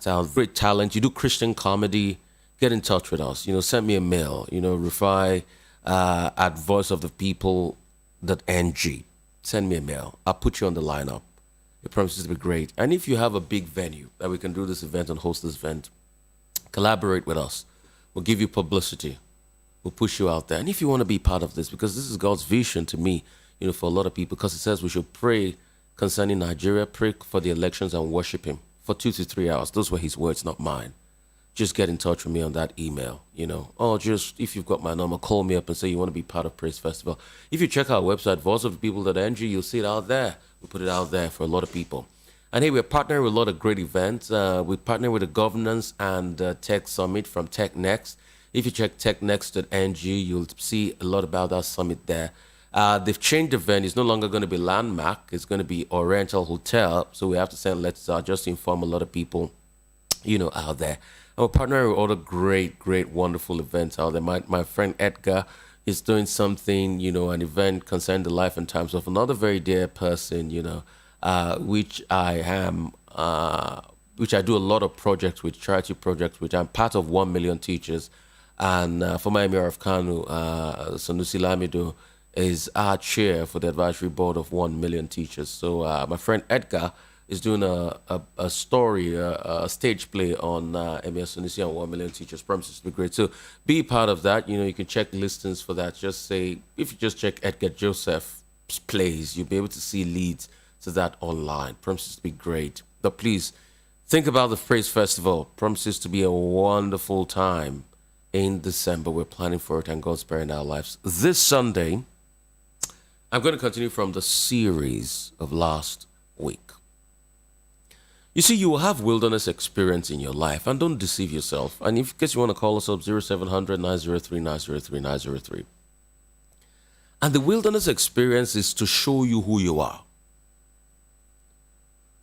act out. Great talent. You do Christian comedy. Get in touch with us. Send me a mail. Rufai at voiceofthepeople.ng. Send me a mail. I'll put you on the lineup. It promises to be great. And if you have a big venue that we can do this event and host this event, collaborate with us. We'll give you publicity. We'll push you out there. And if you want to be part of this, because this is God's vision to me, for a lot of people, because it says we should pray concerning Nigeria, pray for the elections and worship him for 2 to 3 hours. Those were his words, not mine. Just get in touch with me on that email, Or just, if you've got my number, call me up and say you want to be part of Praise Festival. If you check our website, voiceofthepeople.ng, you'll see it out there. We put it out there for a lot of people. And hey, we're partnering with a lot of great events. We partner with the Governance and Tech Summit from Tech Next. If you check technext.ng, you'll see a lot about that summit there. They've changed the venue. It's no longer going to be Landmark. It's going to be Oriental Hotel. So we have to send letters out just to inform a lot of people, out there. And we're partnering with other great, great, wonderful events out there. My friend Edgar is doing something, an event concerning the life and times of another very dear person, which I am, which I do a lot of projects with, charity projects, which I'm part of 1 Million Teachers. And former Emir of Kano, Sanusi Lamido, is our chair for the advisory board of 1 Million Teachers. So my friend Edgar is doing a story, a stage play on Emir Sanusi and 1 Million Teachers. Promises to be great. So be part of that. You can check listings for that. Just say, if you just check Edgar Joseph's plays, you'll be able to see leads to that online. Promises to be great. But please, think about the Praise Festival. Promises to be a wonderful time in December. We're planning for it, and God's sparing our lives. This Sunday, I'm going to continue from the series of last week. You see, you will have wilderness experience in your life, and don't deceive yourself. And in case you want to call us up, 0700 903 903 903. And the wilderness experience is to show you who you are.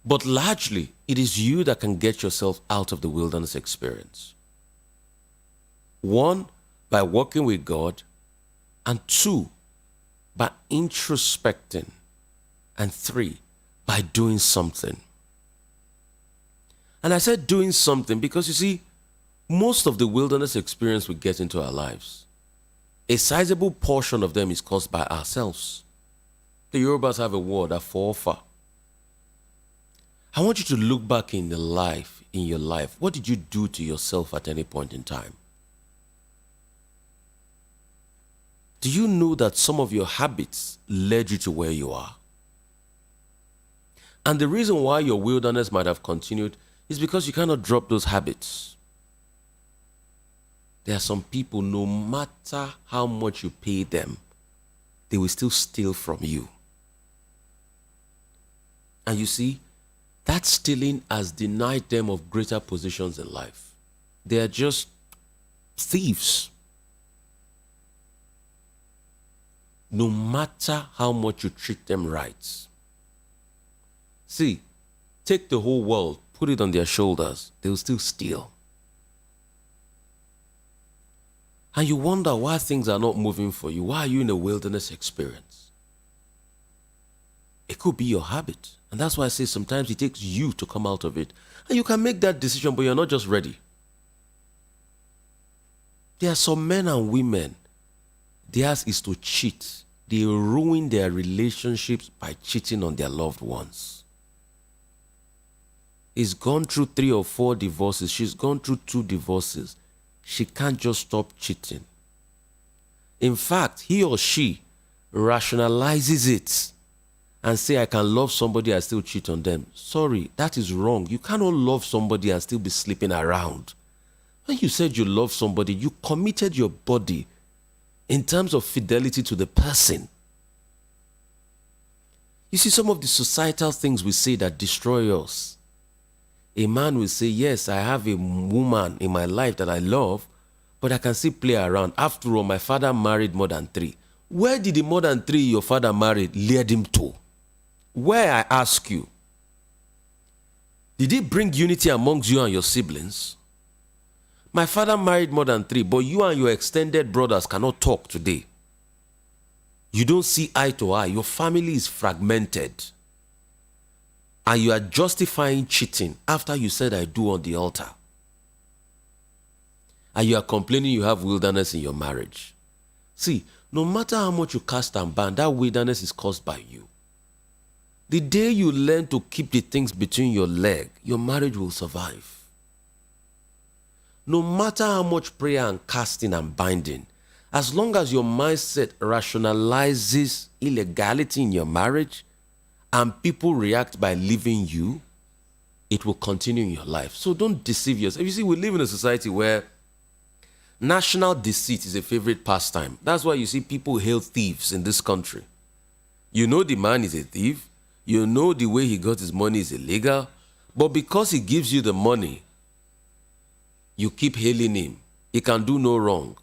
But largely, it is you that can get yourself out of the wilderness experience. 1, by working with God, and 2, by introspecting, and 3, by doing something. And I said doing something because, you see, most of the wilderness experience we get into our lives, a sizable portion of them is caused by ourselves. The Yorubas have a word, afofa. I want you to look back in your life. What did you do to yourself at any point in time? Do you know that some of your habits led you to where you are? And the reason why your wilderness might have continued is because you cannot drop those habits. There are some people, no matter how much you pay them, they will still steal from you. And you see, that stealing has denied them of greater positions in life. They are just thieves. No matter how much you treat them right. See, take the whole world, put it on their shoulders, they will still steal. And you wonder why things are not moving for you. Why are you in a wilderness experience? It could be your habit. And that's why I say sometimes it takes you to come out of it. And you can make that decision, but you're not just ready. There are some men and women, theirs is to cheat. They ruin their relationships by cheating on their loved ones. He's gone through 3 or 4 divorces. She's gone through 2 divorces. She can't just stop cheating. In fact, he or she rationalizes it and say, I can love somebody and still cheat on them. Sorry, that is wrong. You cannot love somebody and still be sleeping around. When you said you love somebody, you committed your body in terms of fidelity to the person. You see, some of the societal things we say that destroy us. A man will say, yes, I have a woman in my life that I love, but I can still play around. After all, my father married more than 3. Where did the more than 3 your father married lead him to? Where, I ask you? Did it bring unity amongst you and your siblings? My father married more than 3, but you and your extended brothers cannot talk today. You don't see eye to eye. Your family is fragmented. and you are justifying cheating after you said I do on the altar, and you are complaining you have wilderness in your marriage. See, no matter how much you cast and ban, that wilderness is caused by you. The day you learn to keep the things between your leg, your marriage will survive. No matter how much prayer and casting and binding, as long as your mindset rationalizes illegality in your marriage and people react by leaving you, it will continue in your life. So don't deceive yourself. You see, we live in a society where national deceit is a favorite pastime. That's why you see people hail thieves in this country. You know the man is a thief. You know the way he got his money is illegal. But because he gives you the money, you keep hailing him. He can do no wrong.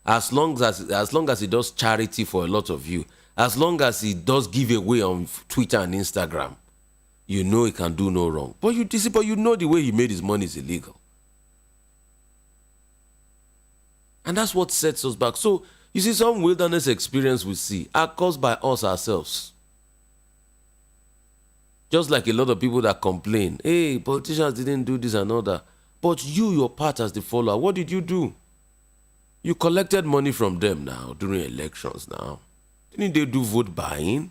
As long as he does charity for a lot of you, as long as he does give away on Twitter and Instagram, you know he can do no wrong. But you know the way he made his money is illegal. And that's what sets us back. So, you see, some wilderness experience we see are caused by us ourselves. Just like a lot of people that complain, hey, politicians didn't do this and all that. But you, your part as the follower, what did you do? You collected money from them now during elections now. Didn't they do vote buying?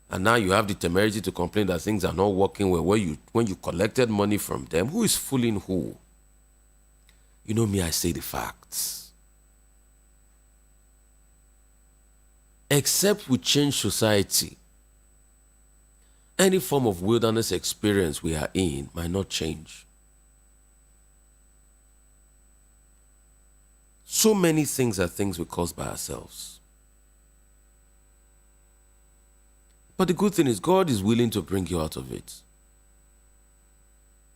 And now you have the temerity to complain that things are not working well when you collected money from them. Who is fooling who? You know me, I say the facts. Except we change society, any form of wilderness experience we are in might not change. So many things are things we cause by ourselves. But the good thing is God is willing to bring you out of it.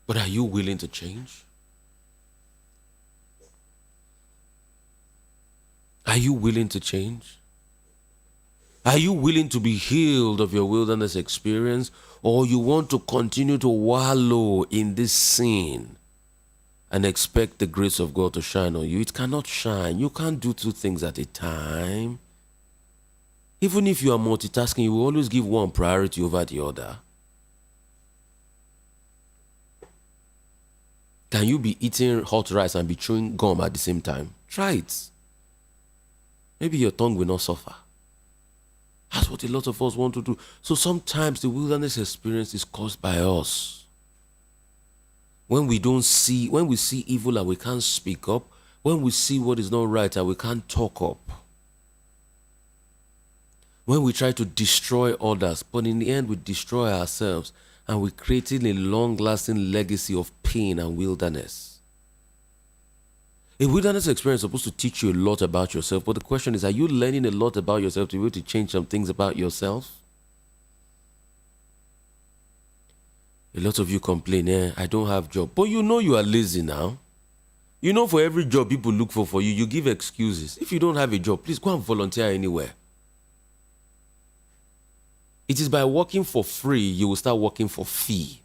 But are you willing to change? Are you willing to change? Are you willing to be healed of your wilderness experience, or you want to continue to wallow in this sin and expect the grace of God to shine on you? It cannot shine. You can't do two things at a time. Even if you are multitasking, you will always give one priority over the other. Can you be eating hot rice and be chewing gum at the same time? Try it. Maybe your tongue will not suffer. That's what a lot of us want to do. So sometimes the wilderness experience is caused by us. When we see evil and we can't speak up, when we see what is not right and we can't talk up, when we try to destroy others, but in the end we destroy ourselves and we're creating a long-lasting legacy of pain and wilderness. A wilderness experience is supposed to teach you a lot about yourself, but the question is, are you learning a lot about yourself to be able to change some things about yourself? A lot of you complain, I don't have a job. But you know you are lazy now. You know for every job people look for you, you give excuses. If you don't have a job, please go and volunteer anywhere. It is by working for free you will start working for fee.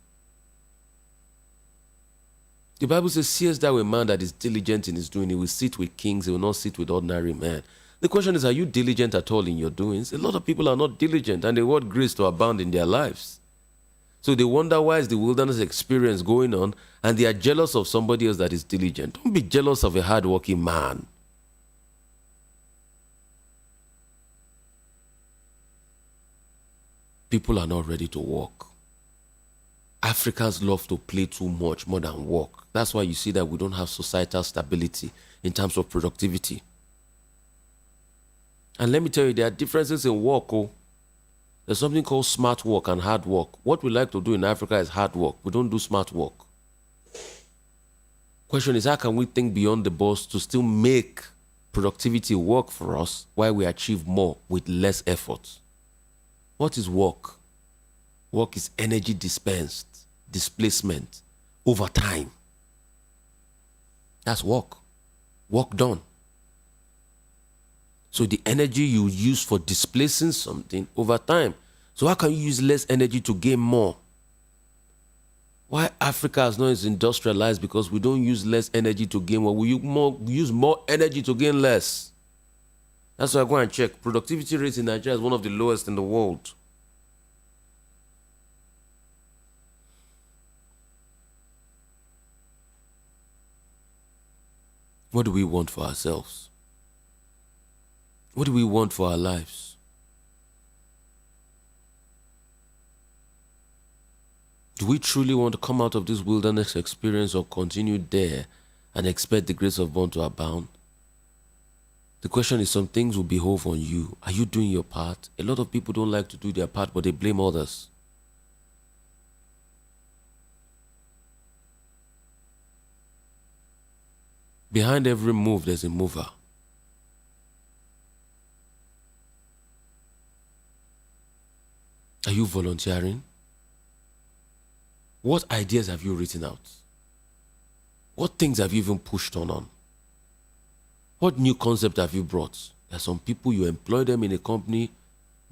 The Bible says, seest thou a man that is diligent in his doing, he will sit with kings, he will not sit with ordinary men. The question is, are you diligent at all in your doings? A lot of people are not diligent and they want grace to abound in their lives. So they wonder why is the wilderness experience going on and they are jealous of somebody else that is diligent. Don't be jealous of a hardworking man. People are not ready to work. Africans love to play too much more than work. That's why you see that we don't have societal stability in terms of productivity. And let me tell you, there are differences in work. There's something called smart work and hard work. What we like to do in Africa is hard work. We don't do smart work. Question is, how can we think beyond the box to still make productivity work for us while we achieve more with less effort? What is work? Work is energy dispensed, displacement, over time. That's work. Work done. So the energy you use for displacing something over time. So how can you use less energy to gain more? Why Africa is not as industrialized? Because we don't use less energy to gain more. We use more energy to gain less. That's why I go and check. Productivity rate in Nigeria is one of the lowest in the world. What do we want for ourselves? What do we want for our lives? Do we truly want to come out of this wilderness experience or continue there and expect the grace of God to abound? The question is, some things will behove on you. Are you doing your part? A lot of people don't like to do their part, but they blame others. Behind every move, there's a mover. Are you volunteering? What ideas have you written out? What things have you even pushed on? What new concept have you brought? There are some people, you employ them in a company,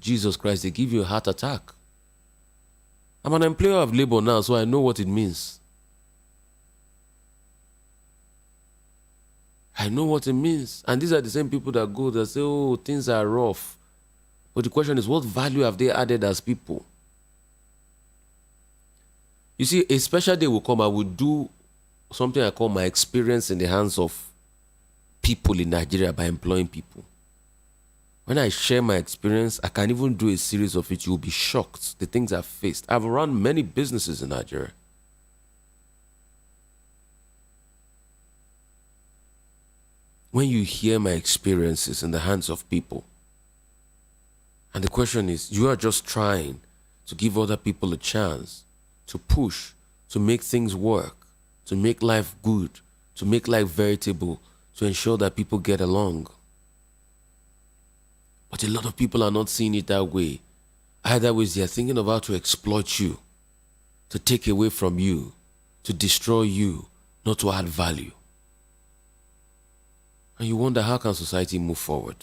Jesus Christ, they give you a heart attack. I'm an employer of labor now, so I know what it means. I know what it means. And these are the same people that go, that say, oh, things are rough. But the question is, what value have they added as people? You see, a special day will come. I will do something I call my experience in the hands of people in Nigeria by employing people. When I share my experience, I can even do a series of it. You'll be shocked, the things I've faced. I've run many businesses in Nigeria. When you hear my experiences in the hands of people, and the question is, you are just trying to give other people a chance to push, to make things work, to make life good, to make life veritable, to ensure that people get along. But a lot of people are not seeing it that way. Either ways, they are thinking of how to exploit you, to take away from you, to destroy you, not to add value. And you wonder, how can society move forward?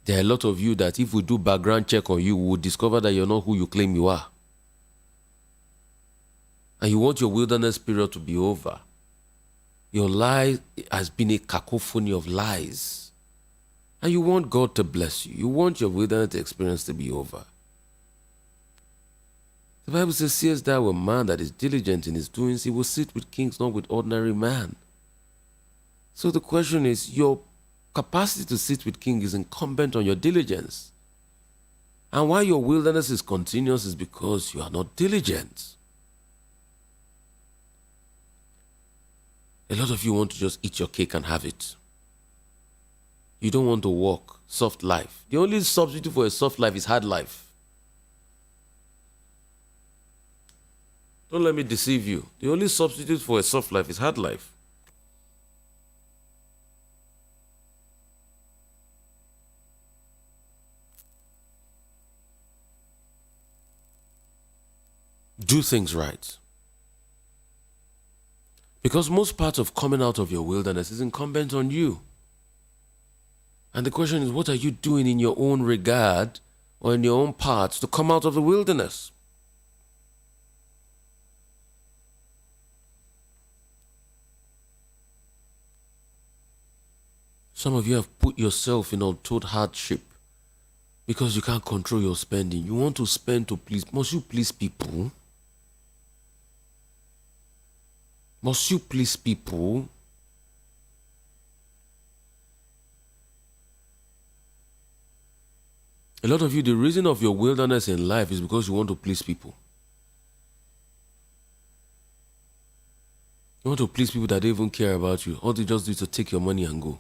There are a lot of you that if we do background check on you, we will discover that you're not who you claim you are. And you want your wilderness period to be over. Your life has been a cacophony of lies. And you want God to bless you. You want your wilderness experience to be over. The Bible says, seest thou a man that is diligent in his doings, he will sit with kings, not with ordinary man. So the question is, your capacity to sit with kings is incumbent on your diligence. And why your wilderness is continuous is because you are not diligent. A lot of you want to just eat your cake and have it. You don't want to walk soft life. The only substitute for a soft life is hard life. Don't let me deceive you. The only substitute for a soft life is hard life. Do things right. Because most parts of coming out of your wilderness is incumbent on you. And the question is, what are you doing in your own regard or in your own parts to come out of the wilderness? Some of you have put yourself in untold hardship because you can't control your spending. You want to spend to please. Must you please people? Must you please people? A lot of you, the reason of your wilderness in life is because you want to please people. You want to please people that don't even care about you. All they just do is to take your money and go.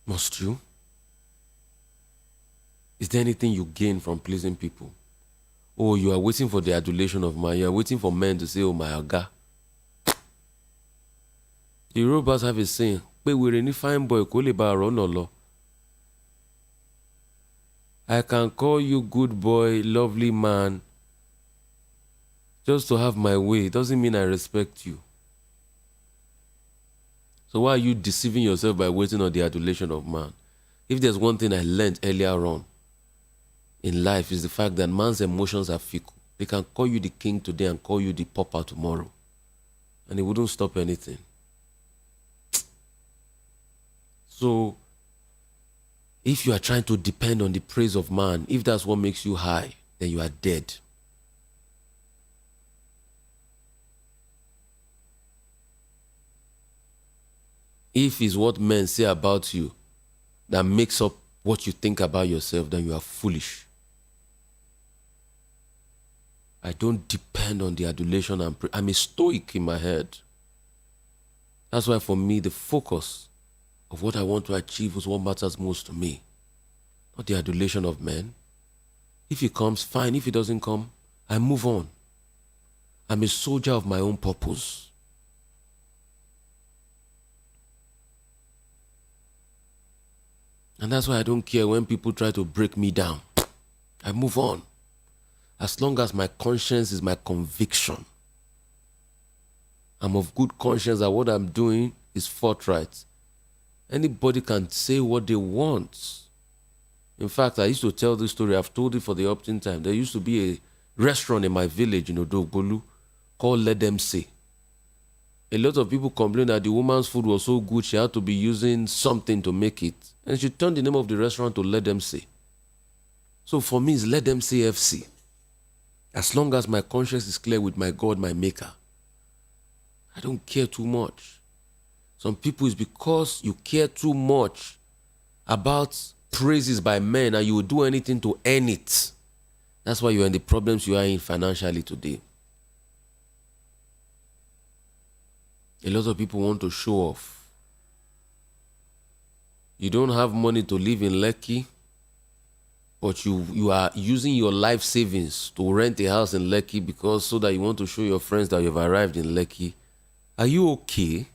Must you? Is there anything you gain from pleasing people? Or you are waiting for the adulation of man. You are waiting for men to say, oh my God. The Yorubas have a saying, we're any fine boy, I can call you good boy, lovely man, just to have my way. It doesn't mean I respect you. So why are you deceiving yourself by waiting on the adulation of man? If there's one thing I learned earlier on in life, is the fact that man's emotions are fickle. They can call you the king today and call you the pauper tomorrow. And it wouldn't stop anything. So, If you are trying to depend on the praise of man, if that's what makes you high, then you are dead. If it's what men say about you that makes up what you think about yourself, then you are foolish. I don't depend on the adulation and praise. I'm a stoic in my head. That's why for me, the focus of what I want to achieve is what matters most to me. Not the adulation of men. If it comes, fine. If it doesn't come, I move on. I'm a soldier of my own purpose. And that's why I don't care when people try to break me down. I move on. As long as my conscience is my conviction. I'm of good conscience that what I'm doing is forthright. Anybody can say what they want. In fact, I used to tell this story. I've told it for the upton time. There used to be a restaurant in my village in Odogbolu called Let Them Say. A lot of people complained that the woman's food was so good, she had to be using something to make it. And she turned the name of the restaurant to Let Them Say. So for me, it's Let Them Say FC. As long as my conscience is clear with my God, my maker, I don't care too much. Some people, it's because you care too much about praises by men and you will do anything to earn it. That's why you're in the problems you are in financially today. A lot of people want to show off. You don't have money to live in Lekki, but you are using your life savings to rent a house in Lekki because so that you want to show your friends that you've arrived in Lekki. Are you okay?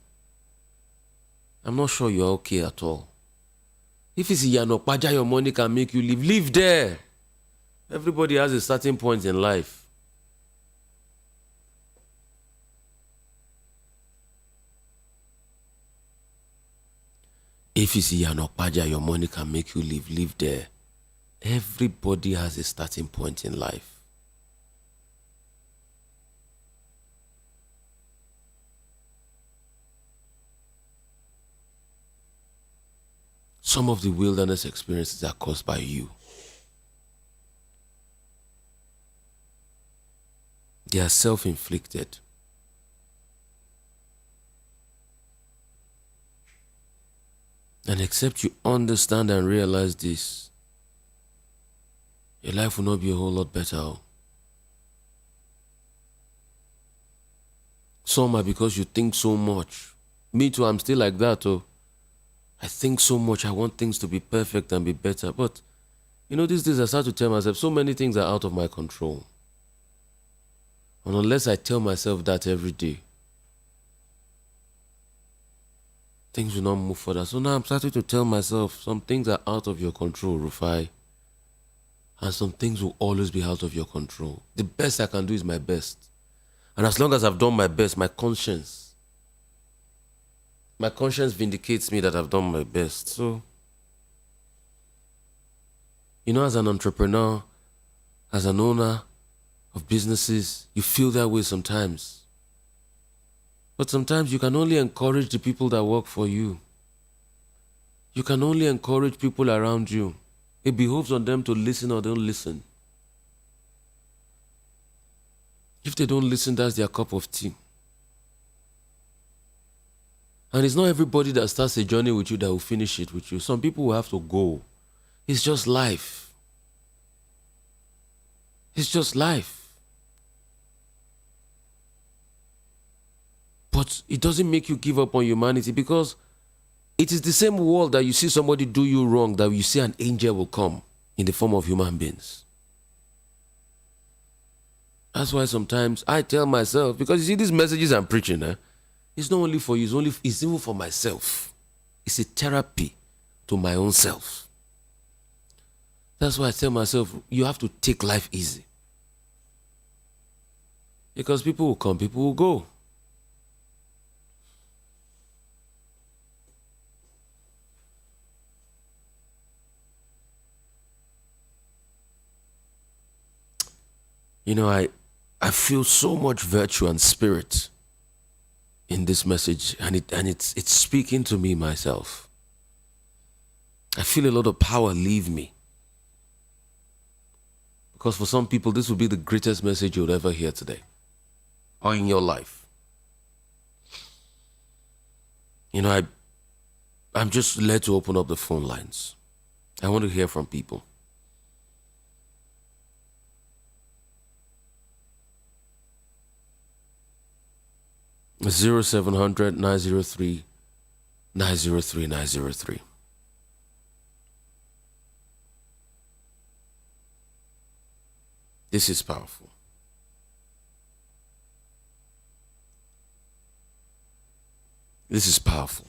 I'm not sure you're okay at all. If it's Iyanopaja, your money can make you live there. Everybody has a certain point in life. If it's Iyanopaja, your money can make you live there. Everybody has a starting point in life. Some of the wilderness experiences are caused by you. They are self-inflicted. And except you understand and realize this, your life will not be a whole lot better. Some are because you think so much. Me too, I'm still like that. I think so much. I want things to be perfect and be better. But, these days I start to tell myself so many things are out of my control. And unless I tell myself that every day, things will not move further. So now I'm starting to tell myself some things are out of your control, Rufai. And some things will always be out of your control. The best I can do is my best. And as long as I've done my best, my conscience vindicates me that I've done my best. So, as an entrepreneur, as an owner of businesses, you feel that way sometimes. But sometimes you can only encourage the people that work for you. You can only encourage people around you. It behoves on them to listen or don't listen. If they don't listen, that's their cup of tea. And it's not everybody that starts a journey with you that will finish it with you. Some people will have to go. It's just life. It's just life. But it doesn't make you give up on humanity, because it is the same world that you see somebody do you wrong that you see an angel will come in the form of human beings. That's why sometimes I tell myself, because you see these messages I'm preaching, it's not only for you, it's even for myself. It's a therapy to my own self. That's why I tell myself, you have to take life easy. Because people will come, people will go. I feel so much virtue and spirit in this message, and it's speaking to me myself. I feel a lot of power leave me. Because for some people, this will be the greatest message you'll ever hear today or in your life. You know, I'm just led to open up the phone lines. I want to hear from people. It's 0700 903 903 903. This is powerful. This is powerful.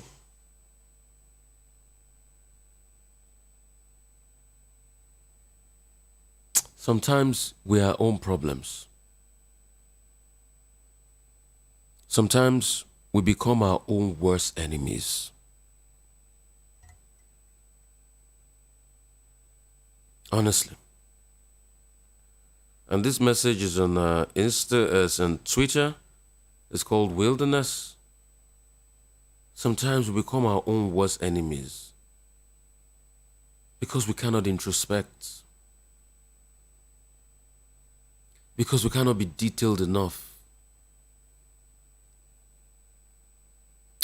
Sometimes we are our own problems. Sometimes we become our own worst enemies. Honestly. And this message is on on Twitter. It's called Wilderness. Sometimes we become our own worst enemies because we cannot introspect, because we cannot be detailed enough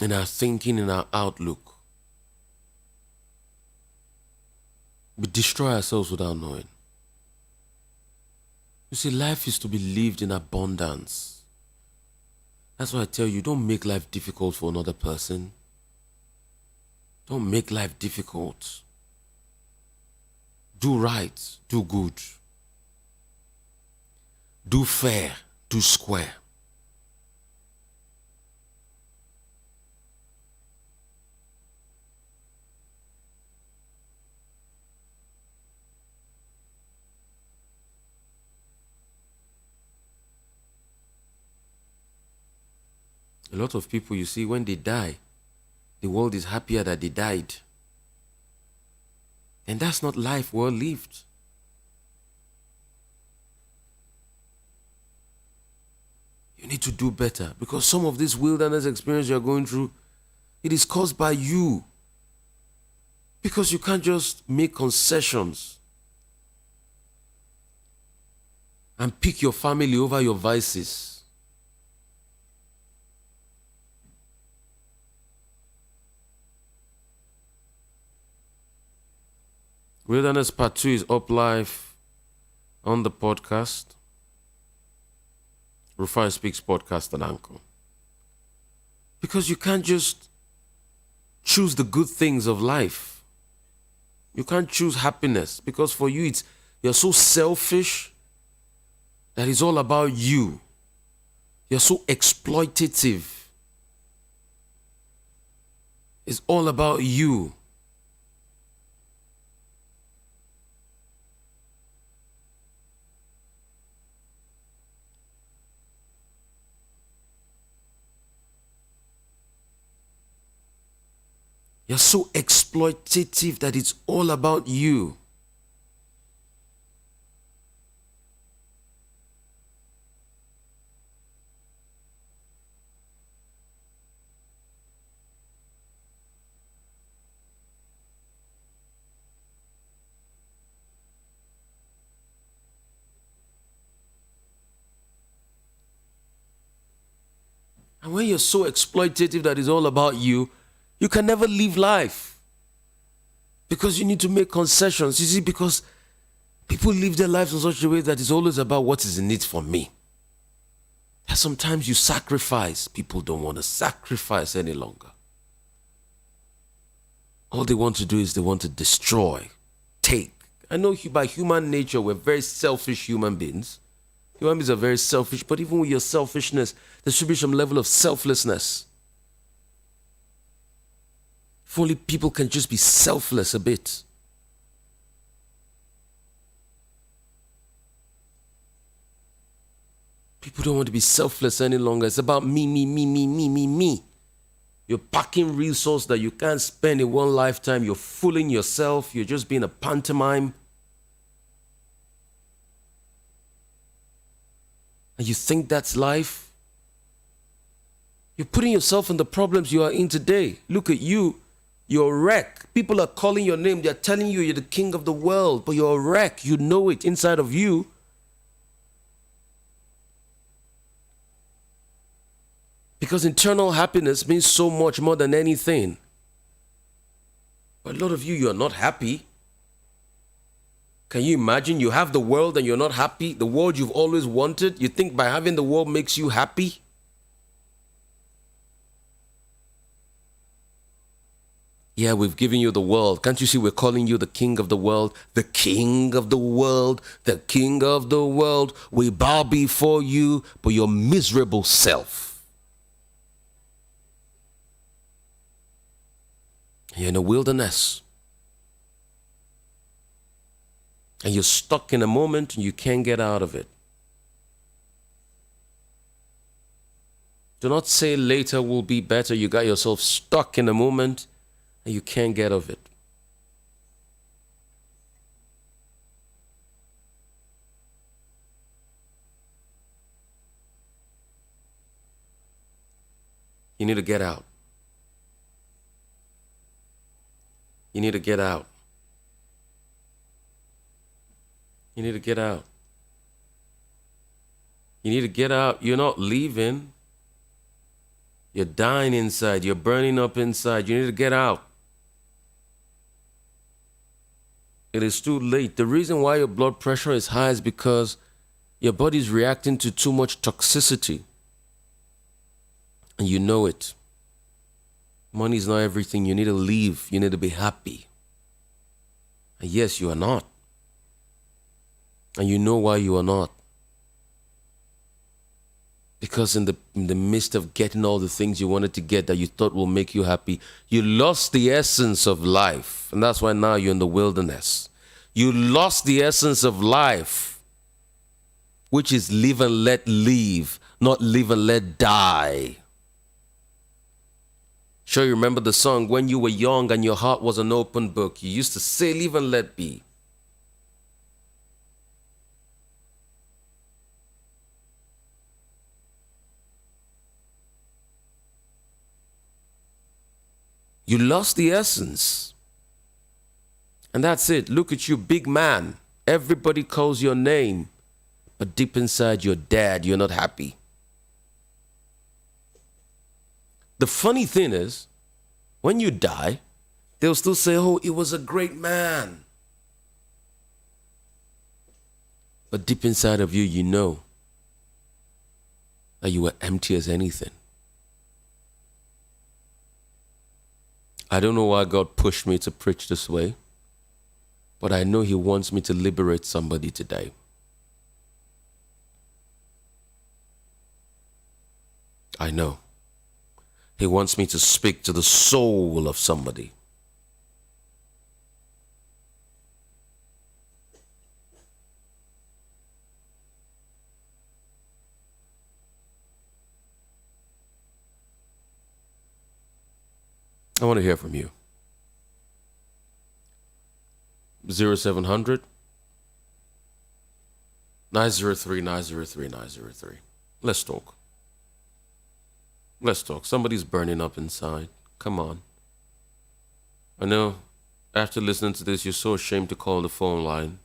in our thinking, in our outlook. We destroy ourselves without knowing. You see, life is to be lived in abundance. That's why I tell you, don't make life difficult for another person. Don't make life difficult. Do right, do good. Do fair, do square. A lot of people, you see, when they die, the world is happier that they died. And that's not life well lived. You need to do better, because some of this wilderness experience you're going through, it is caused by you. Because you can't just make concessions and pick your family over your vices. Wilderness Part 2 is up live on the podcast. Rufai Speaks Podcast and Anchor. Because you can't just choose the good things of life. You can't choose happiness, because for you you're so selfish that it's all about you. You're so exploitative. It's all about you. You're so exploitative that it's all about you. And when you're so exploitative that it's all about you, you can never live life, because you need to make concessions. You see, because people live their lives in such a way that it's always about what is in it for me. And sometimes you sacrifice. People don't want to sacrifice any longer. All they want to do is they want to destroy, take. I know by human nature, we're very selfish human beings. Human beings are very selfish, but even with your selfishness, there should be some level of selflessness. If only people can just be selfless a bit. People don't want to be selfless any longer. It's about me, me, me, me, me, me, me. You're packing resources that you can't spend in one lifetime. You're fooling yourself. You're just being a pantomime. And you think that's life? You're putting yourself in the problems you are in today. Look at you. You're a wreck. People are calling your name. They're telling you you're the king of the world, but you're a wreck. You know it inside of you. Because internal happiness means so much more than anything. But a lot of you, you're not happy. Can you imagine? You have the world and you're not happy? The world you've always wanted? You think by having the world makes you happy? Yeah, we've given you the world. Can't you see we're calling you the king of the world? The king of the world, the king of the world. We bow before you, but your miserable self. You're in a wilderness. And you're stuck in a moment and you can't get out of it. Do not say later will be better. You got yourself stuck in a moment and you can't get out of it. You need to get out. You need to get out. You need to get out. You need to get out. You're not leaving. You're dying inside. You're burning up inside. You need to get out. It is too late. The reason why your blood pressure is high is because your body's reacting to too much toxicity. And you know it. Money is not everything. You need to leave. You need to be happy. And yes, you are not. And you know why you are not. Because in the midst of getting all the things you wanted to get that you thought will make you happy, you lost the essence of life. And that's why now you're in the wilderness. You lost the essence of life, which is live and let live, not live and let die. Sure, you remember the song, when you were young and your heart was an open book. You used to say, live and let be. You lost the essence. And that's it. Look at you, big man. Everybody calls your name. But deep inside, you're dead. You're not happy. The funny thing is, when you die, they'll still say, oh, he was a great man. But deep inside of you, you know that you were empty as anything. I don't know why God pushed me to preach this way, but I know He wants me to liberate somebody today. I know. He wants me to speak to the soul of somebody. I want to hear from you. 0700 903 903 903. Let's talk. Let's talk. Somebody's burning up inside. Come on. I know after listening to this, you're so ashamed to call the phone line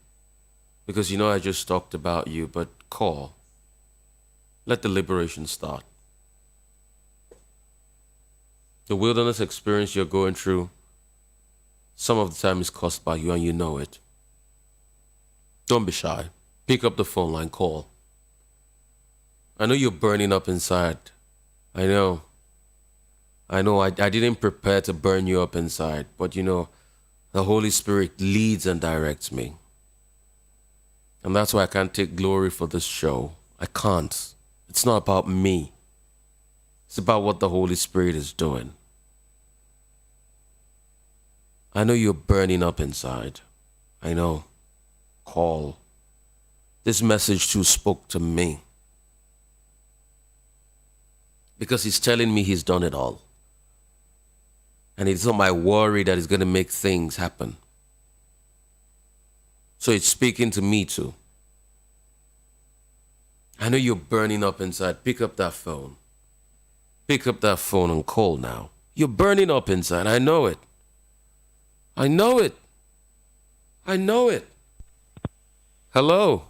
because you know I just talked about you, but call. Let the liberation start. The wilderness experience you're going through, some of the time is caused by you and you know it. Don't be shy. Pick up the phone line, call. I know you're burning up inside. I know I didn't prepare to burn you up inside, but you know, the Holy Spirit leads and directs me. And that's why I can't take glory for this show. I can't. It's not about me. It's about what the Holy Spirit is doing. I know you're burning up inside. I know. Call. This message too spoke to me. Because He's telling me He's done it all. And it's not my worry that is going to make things happen. So it's speaking to me too. I know you're burning up inside. Pick up that phone. Pick up that phone and call now. You're burning up inside. I know it. I know it. I know it. Hello.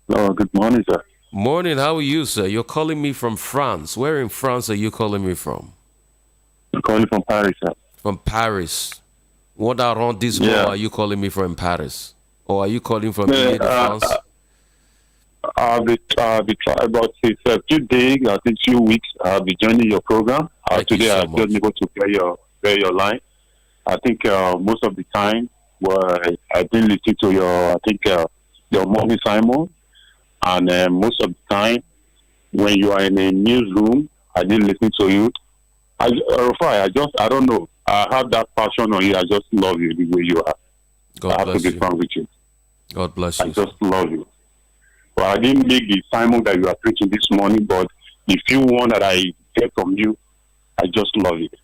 Hello, good morning, sir. Morning, how are you, sir? You're calling me from France. Where in France are you calling me from? I'm calling from Paris, sir. From Paris. What arrondissement are you calling me from Paris? Or are you calling from Ile de France? I'll be trying about a few days, I think 2 weeks. I'll be joining your program. Today I'm just able to play your line. I think most of the time I've been listening to your morning Simon, and most of the time when you are in a newsroom, I didn't listen to you. Rufai, I don't know. I have that passion on you. I just love you the way you are. God bless you. I have to be frank with you. God bless you. I just love you. Well, I didn't make the sermon that you are preaching this morning, but the few one that I get from you, I just love it.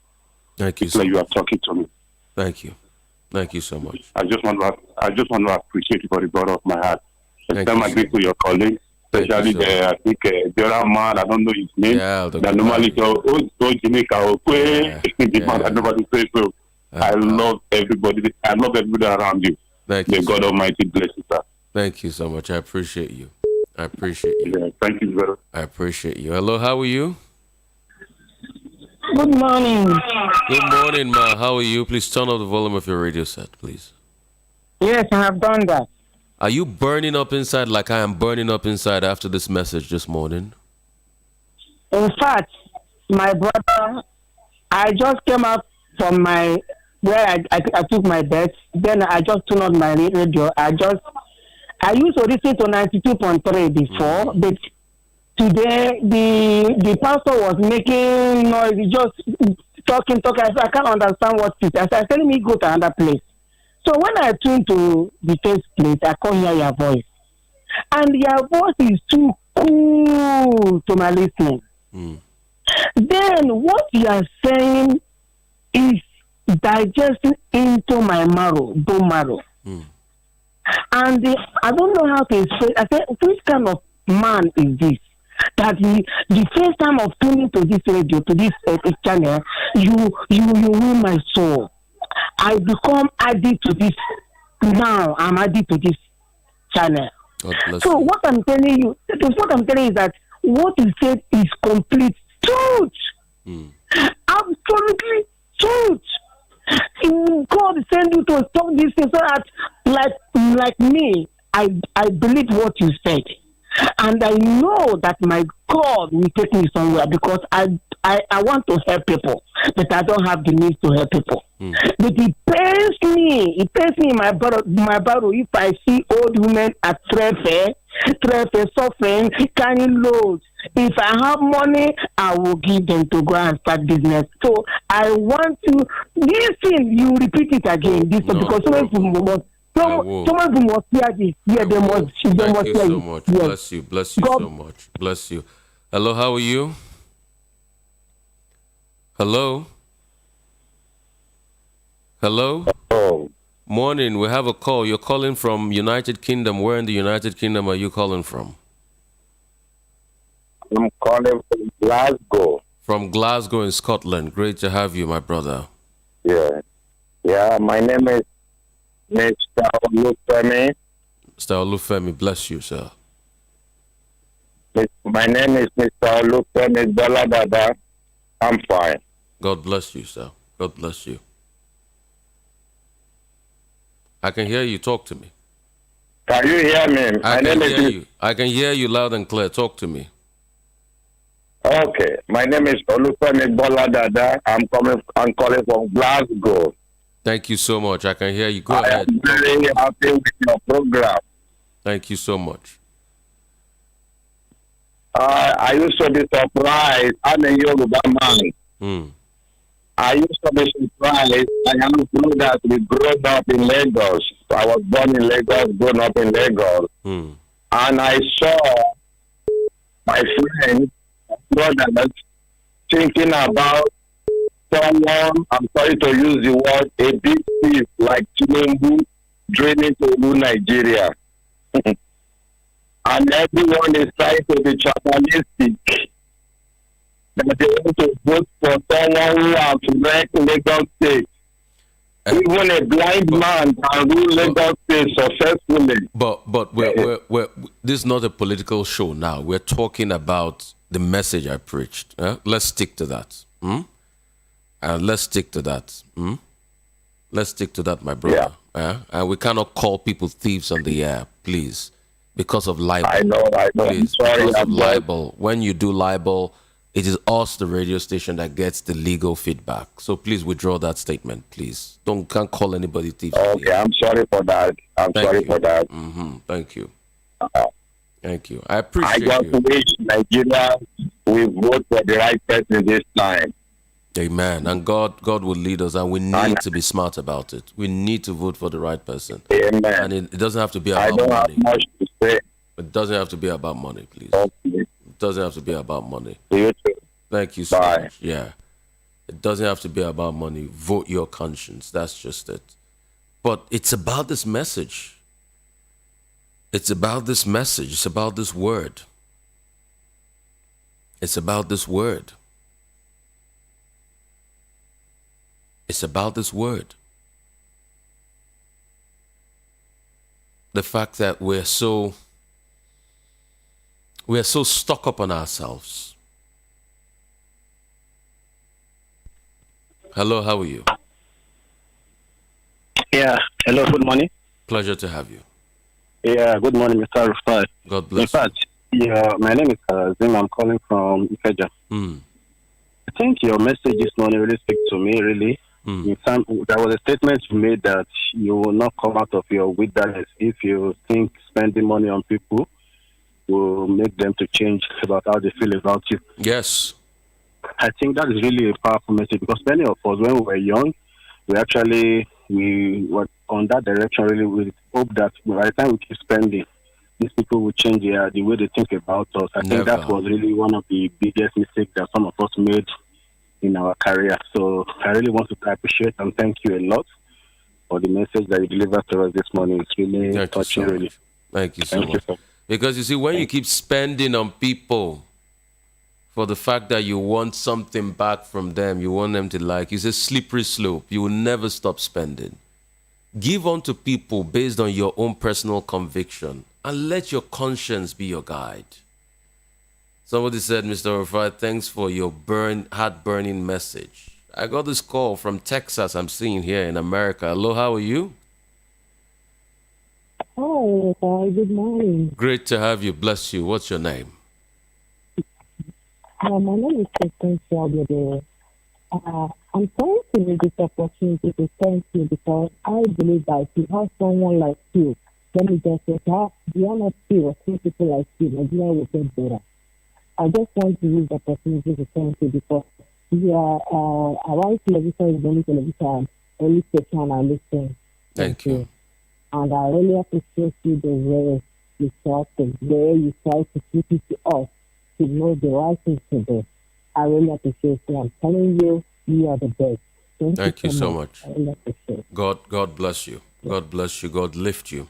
Thank you. It's like you are talking to me. Thank you. Thank you so much. I just want to appreciate you for the bottom of my heart. Thank you. I agree to your colleagues, especially the other man. I don't know his name. Yeah, that normally Jamaica. Nobody says so. I love everybody. I love everybody around you. Thank you. May God Almighty bless you, sir. Thank you so much. I appreciate you. I appreciate you. Yeah, thank you, brother. I appreciate you. Hello, how are you? Good morning. Good morning, ma. How are you? Please turn up the volume of your radio set, please. Yes, I have done that. Are you burning up inside like I am burning up inside after this message this morning? In fact, my brother, I just came up from where I took my bed. Then I just turned on my radio. I used to listen to 92.3 before, but today the pastor was making noise, just talking. I can't understand what it is. I said, telling me go to another place. So when I tune to the first place, I can't hear your voice. And your voice is too cool to my listening. Then what you are saying is digesting into my bone marrow. And I don't know how to say. I said, which kind of man is this? That the first time of tuning to this radio, to this channel, you win my soul. I become added to this. Now I'm added to this channel. So what I'm telling you is that what you said is complete truth. Absolutely truth. God sent you to talk this thing so that, like me, I believe what you said, and I know that my God will take me somewhere because I want to help people, but I don't have the means to help people. But it pains me, my brother, if I see old women at Trefe suffering, carrying loads. If I have money, I will give them to go and start business. So I want to listen. You repeat it again, because someone must hear this. Yeah, they must. Thank you so much. Yes. Bless you God. So much. Bless you. Hello, how are you? Hello. Oh. Morning. We have a call. You're calling from United Kingdom. Where in the United Kingdom are you calling from? I'm calling from Glasgow. From Glasgow in Scotland. Great to have you, my brother. Yeah. My name is Mr. Olufemi. Mr. Olufemi, bless you, sir. My name is Mr. Olufemi Boladada. I'm fine. God bless you, sir. God bless you. I can hear you. Talk to me. Can you hear me? I can hear you loud and clear. Talk to me. Okay. My name is Olufemi Boladada. I'm calling from Glasgow. Thank you so much. I can hear you. Go ahead. I'm very happy with your program. Thank you so much. I used to be surprised. I'm a Yoruba man. I used to be surprised. I am that we grew up in Lagos. I was born in Lagos, grown up in Lagos. And I saw my friends, brothers, thinking about someone, I'm sorry to use the word, a big thief like Tinubu dreaming to rule Nigeria. And everyone is trying to be tribalistic. That they want to vote for someone who has wrecked Lagos State. Even a blind man can rule Lagos State successfully. But we're this is not a political show now. We're talking about the message I preached. Let's stick to that. Let's stick to that. Let's stick to that, my brother. And we cannot call people thieves on the air, please, because of libel. I know. Please, I'm sorry, because of libel. When you do libel, it is us, the radio station, that gets the legal feedback. So please withdraw that statement, please. Can't call anybody thieves. Okay, I'm sorry for that. Thank you. Thank you. I appreciate I just wish Nigeria will vote for the right person this time. Amen. And God will lead us, and we need to be smart about it. We need to vote for the right person. Amen. And it doesn't have to be about money. I don't have much to say. It doesn't have to be about money, please. Okay. It doesn't have to be about money. You too. Thank you so much. Yeah. It doesn't have to be about money. Vote your conscience. That's just it. But it's about this message. It's about this message. It's about this word. It's about this word. It's about this word. The fact that we're so stuck up on ourselves. Hello, how are you? Yeah, hello, good morning. Pleasure to have you. Yeah, good morning, Mr. Rufai. God bless In fact, my name is Zim. I'm calling from Ikeja. I think your message this morning really speaks to me, really. There was a statement you made that you will not come out of your wilderness if you think spending money on people will make them to change about how they feel about you. Yes. I think that is really a powerful message, because many of us, when we were young, we were on that direction, really. We hope that by the time we keep spending, these people will change the way they think about us. I think that was really one of the biggest mistakes that some of us made in our career. So I really want to appreciate and thank you a lot for the message that you delivered to us this morning. It's really touching, really. Thank you so much. Because you see, when you keep spending on people for the fact that you want something back from them, you want them to like, it's a slippery slope. You will never stop spending. Give unto people based on your own personal conviction, and let your conscience be your guide. Somebody said, Mr. Rufai, thanks for your heart-burning message. I got this call from Texas I'm seeing here in America. Hello, how are you? Hi, good morning. Great to have you. Bless you. What's your name? My name is Kristen Shelby. I'm trying to use this opportunity to thank you, because I believe that if you have someone like you, let me just say, you are not two or three people like you, Nigeria will get better. I just want to use the opportunity to thank you, because you are our television is the only television, only station I listen. Thank you. And I really appreciate you the way you talk, the way you try to keep it to us to know the right things to do. I really appreciate you. I'm telling you, you are the best. Thank you so much. I really appreciate it. God bless you. God bless you. God lift you.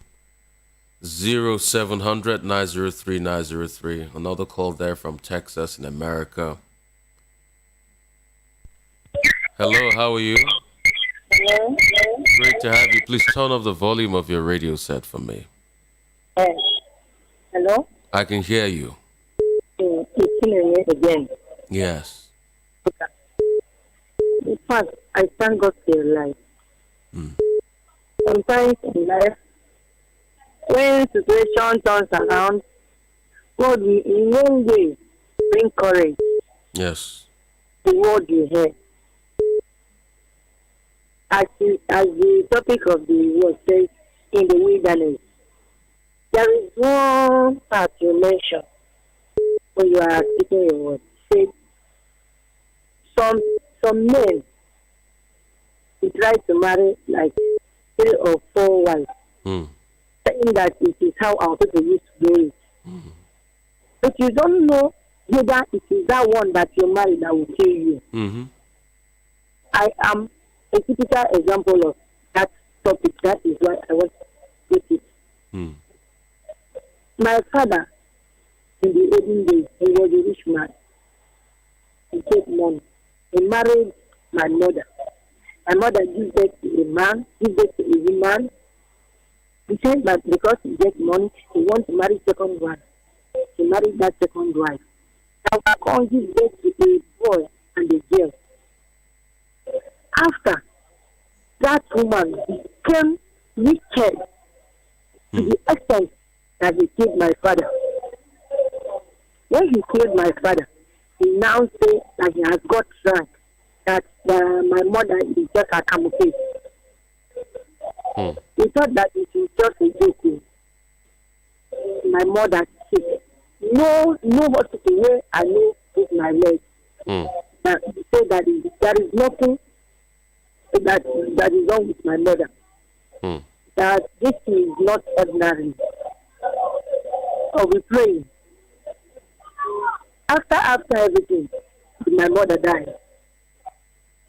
0700 903 903. Another call there from Texas in America. Hello, how are you? Hello. Great to have you. Please turn off the volume of your radio set for me. Hello. I can hear you. It's killing me again. Yes. In fact, I thank God for your life. Sometimes in life, when situation turns around, God will in one way bring courage. Yes. The word you hear. As the topic of the word says, in the wilderness, there is one part you mentioned when you are speaking your word. Say, some men they try to marry like 3 or 4 wives, saying that it is how our people used to do it. But you don't know whether it is that one that you marry that will kill you. I am a typical example of that topic. That is why I want to put it. My father, in the olden days, he was a rich man. He took money. He married my mother. My mother gives birth to a man, gives birth to a woman. He said that because he gets money, he wants to marry second wife. He married that second wife. Now I can't give birth to a boy and a girl. After that woman became wicked to the extent that he killed my father. When he killed my father, he now said that he has got drunk, that my mother is just a camouflage. He thought that it was just a joke. My mother said, no hospital where I know with my leg. He said that there is nothing that is wrong with my mother. That this is not ordinary. I'll be praying. After everything, my mother died.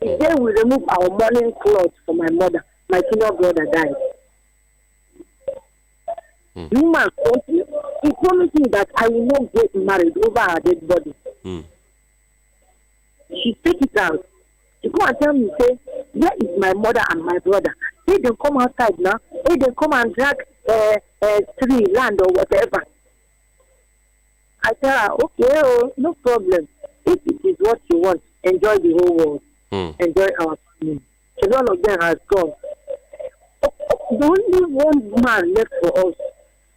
The day we remove our mourning clothes for my mother, my senior brother died. Woman, he promised me that I will not get married over her dead body. She take it out. She come and tell me, say, where is my mother and my brother? They don't come outside now. They don't come and drag tree, land or whatever. I tell her, okay, oh, no problem. If it is what you want, enjoy the whole world. Enjoy our family. So none of them has gone. The only one man left for us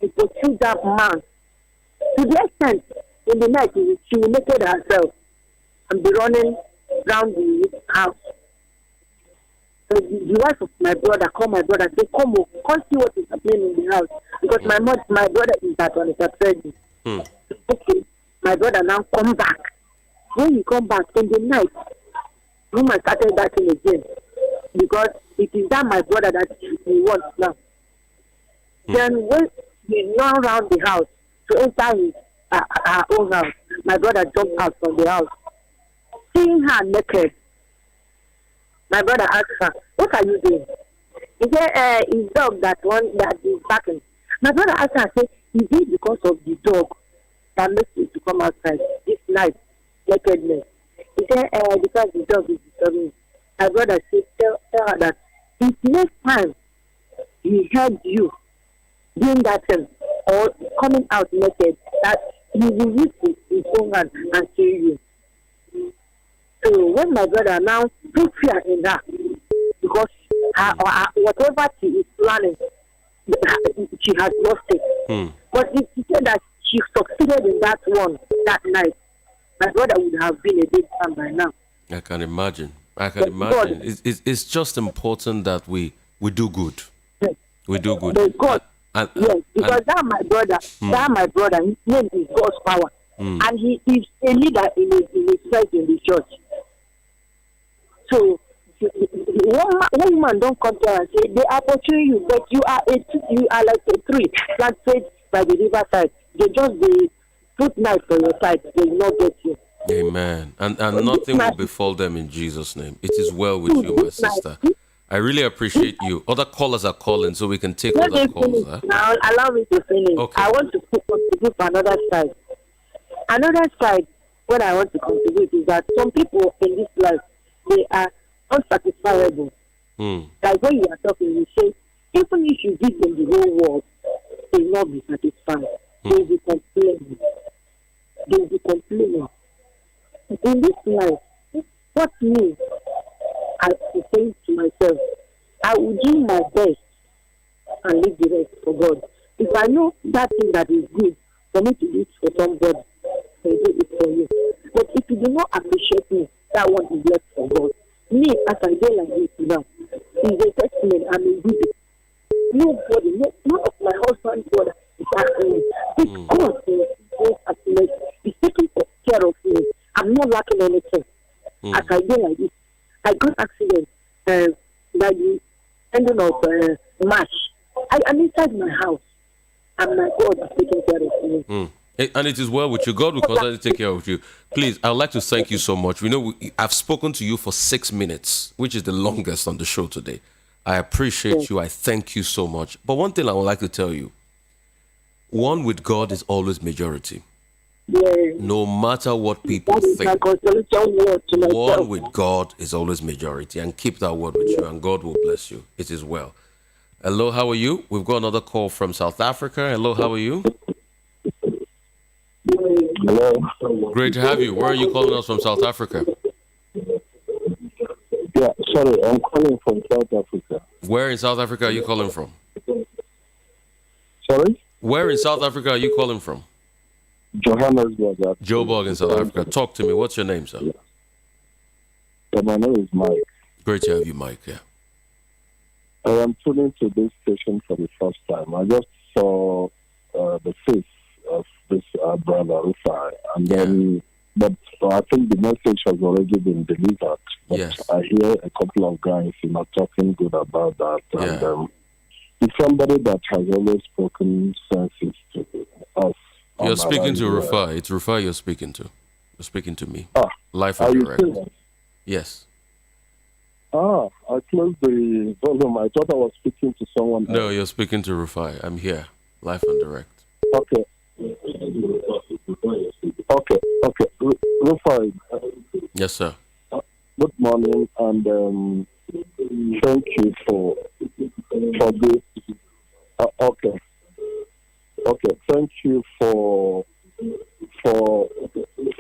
is to choose that man. To the extent, in the night, she will naked herself and be running around the house. So the wife of my brother called my brother, say, come see what is happening in the house. Because my brother is at one, it's pregnant. Okay, my brother now come back. When he come back in the night, woman started backing again. Because it is that my brother that he wants now. Then when he ran around the house to enter his her own house, my brother jumped out from the house. Seeing her naked, my brother asked her, what are you doing? He said, his dog that is barking. My brother asked her, say, is it because of the dog that makes you to come outside this night, nakedness? He said, because the dog is disturbing me. My brother said, tell her that if next time he heard you doing that thing or coming out naked, that he will use his own hand and kill you. So when my brother now put fear in her, because whatever she is planning, she has lost it. But if she said that she succeeded in that one that night, my brother would have been a big man by now. I can imagine. It's just important that we do good. Yes. We do good. But God, yes, because that my brother, his name is God's power. And he is a leader in his church, in the church. So one woman don't come to her and say, they are pursuing you, but you are like a tree planted by the riverside. They just put knife on your side, they will not get you. Amen. And nothing will befall them in Jesus' name. It is well with you, my sister. I really appreciate you. Other callers are calling, so we can take other calls. Now, allow me to finish. Okay. I want to contribute for another side. Another side, what I want to contribute is that some people in this life, they are unsatisfiable. Like when you are talking, you say, even if you give them the whole world, they will not be satisfied. They will be complaining. They will be complaining. In this life, what me, I say to myself, I will do my best and leave the rest for God. If I know that thing that is good for me to do it for somebody, I do it for you. But if you do not appreciate me, that one is left for God. Me, as I go like this now, is a testament. I'm a good. Nobody, none of my husband's brother is asking me. Because he's taking care of me. I'm not lacking anything. As I go like this, I got accident by the ending of March. I'm inside my house, and my God is taking care of me. And it is well with you. God will constantly take care of you. Please, I would like to thank you so much. We know I've spoken to you for 6 minutes, which is the longest on the show today. I appreciate you. I thank you so much. But one thing I would like to tell you, one with God is always majority. Yes. No matter what people That is think, my consolation word to myself. one with God is always majority, and keep that word with you, and God will bless you. It is well. Hello, how are you? We've got another call from South Africa. Hello, how are you? Hello. Great to have you. Where are you calling us from, South Africa? Yeah, sorry, I'm calling from South Africa. Where in South Africa are you calling from? Sorry? Where in South Africa are you calling from? Johannesburg. Joburg in South Africa. Talk to me. What's your name, sir? Yeah. So my name is Mike. Great to have you, Mike. Yeah. I am tuning to this station for the first time. I just saw the face of this brother Rufai, and then, but I think the message has already been delivered. But Yes. I hear a couple of guys, talking good about that. Yeah. And it's somebody that has always spoken senses to us. You're speaking to Rufai. It's Rufai you're speaking to. You're speaking to me. Live Are and you direct. serious? Yes. I closed the volume. I thought I was speaking to someone else. No, you're speaking to Rufai. I'm here. Live and direct. Okay. Rufai, Yes, sir. good morning, and thank you for this. Okay. Thank you for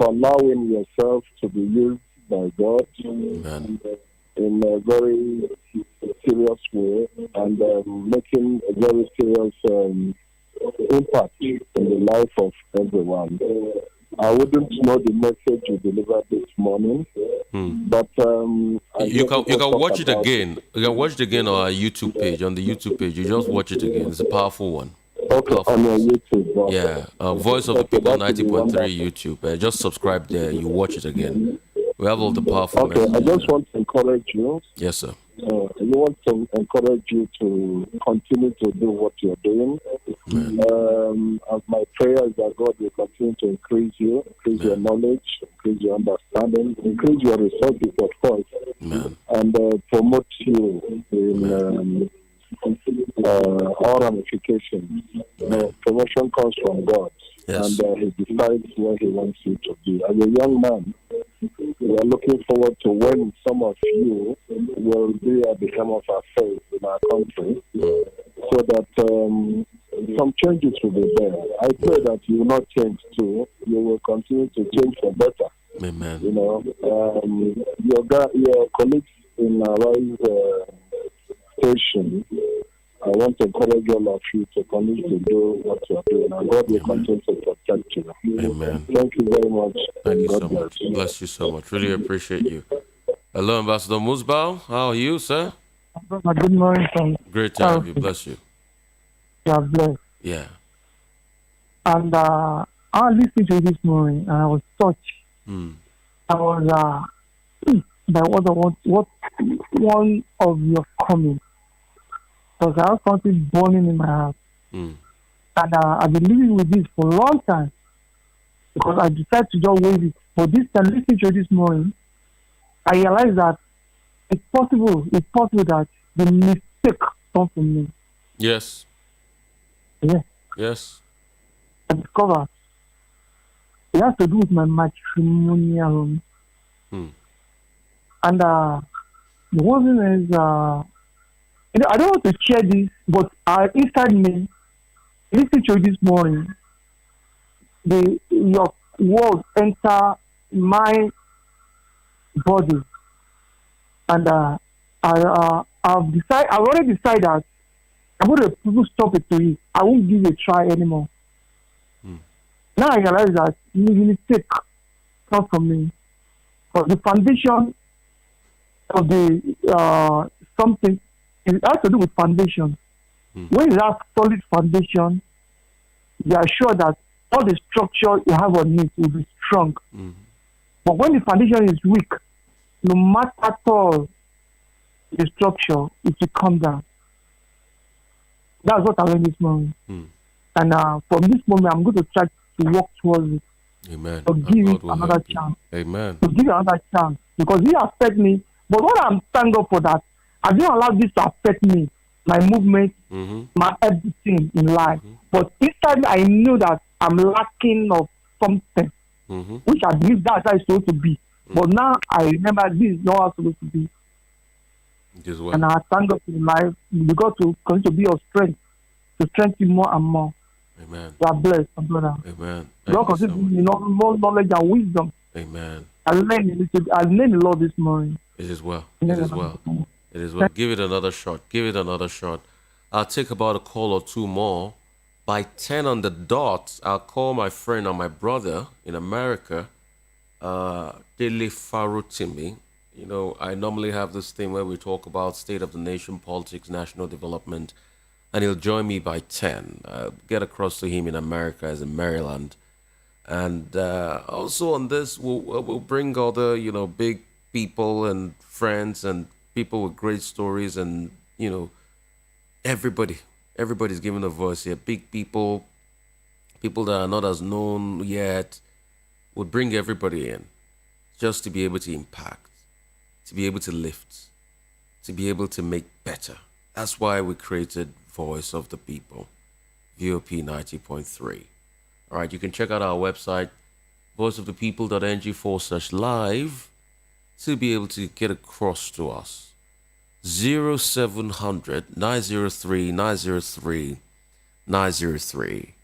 allowing yourself to be used by God. Amen. In a very serious way, and making a very serious impact in the life of everyone. I wouldn't know the message you delivered this morning, but you can watch it again. You can watch it again on our YouTube page. On the YouTube page, you just watch it again. It's a powerful one. Okay, on your YouTube. Yeah, Voice of the People 90.3 YouTube. Just subscribe there. You watch it again. We have all the powerful messages. I just want to encourage you. Yes, sir. I want to encourage you to continue to do what you're doing. My prayer is that God will continue to increase you, increase your knowledge, increase your understanding, increase your resources, of course, and promote you in all ramifications. Promotion comes from God, and He decides where He wants you to be. As a young man, we are looking forward to when some of you will be at the helm of affairs in our country, so that some changes will be there. I pray that you will not change too. You will continue to change for better. Amen. Your colleagues in Rise station, I want to encourage all of you to continue to do what you are doing, and God will continue to protect you. Amen. Thank you very much. Thank you so much. Bless you so much. Really appreciate you. Hello, Ambassador Musbao. How are you, sir? Good morning, sir. Great to have you. Bless you. You are blessed. Yeah. And I listened to you this morning, and I was touched. I was by what one of your comments. Because I have something burning in my heart. And I've been living with this for a long time. Because I decided to just wait it. But this time, listening to you this morning, I realized that it's possible that the mistake comes from me. Yes. Yeah. Yes. I discovered it has to do with my matrimonial home. And the one thing is, I don't want to share this, but inside me, listening to you this morning, your words enter my body, and I've already decided that I'm going to stop it to it. I won't give it a try anymore. Now I realize that the mistake comes from me, because the foundation of the something, it has to do with foundation. When you have solid foundation, you are sure that all the structure you have on it will be strong. But when the foundation is weak, no matter at all the structure, it will come down. That's what I learned this morning. And from this moment, I'm going to try to work towards it. Amen. To give it another chance. Amen. To give it another chance. Because it affect me. But what I'm thankful for that, I didn't allow this to affect me, my movement, my everything in life. But inside me, I knew that I'm lacking of something, which I believe that's how it's supposed to be. But now I remember this is not how it's supposed to be. Well. And I thank God for life, because to continue to be your strength, to strengthen you more and more. Amen. God bless, my brother. Amen. God continue to give me more knowledge and wisdom. Amen. I learned a lot this morning. It is well. It is well. It is well. Give it another shot. Give it another shot. I'll take about a call or two more. By 10 on the dot, I'll call my friend or my brother in America, Dele Farotimi. You know, I normally have this thing where we talk about state of the nation, politics, national development, and he'll join me by 10. Get across to him in America, as in Maryland. And also on this, we'll bring other, big people and friends and people with great stories, and, everybody's giving a voice here. Big people that are not as known yet. We'll bring everybody in just to be able to impact, to be able to lift, to be able to make better. That's why we created Voice of the People, VOP 90.3. All right, you can check out our website, voiceofthepeople.ng/live, to be able to get across to us. 0700 903 903 903.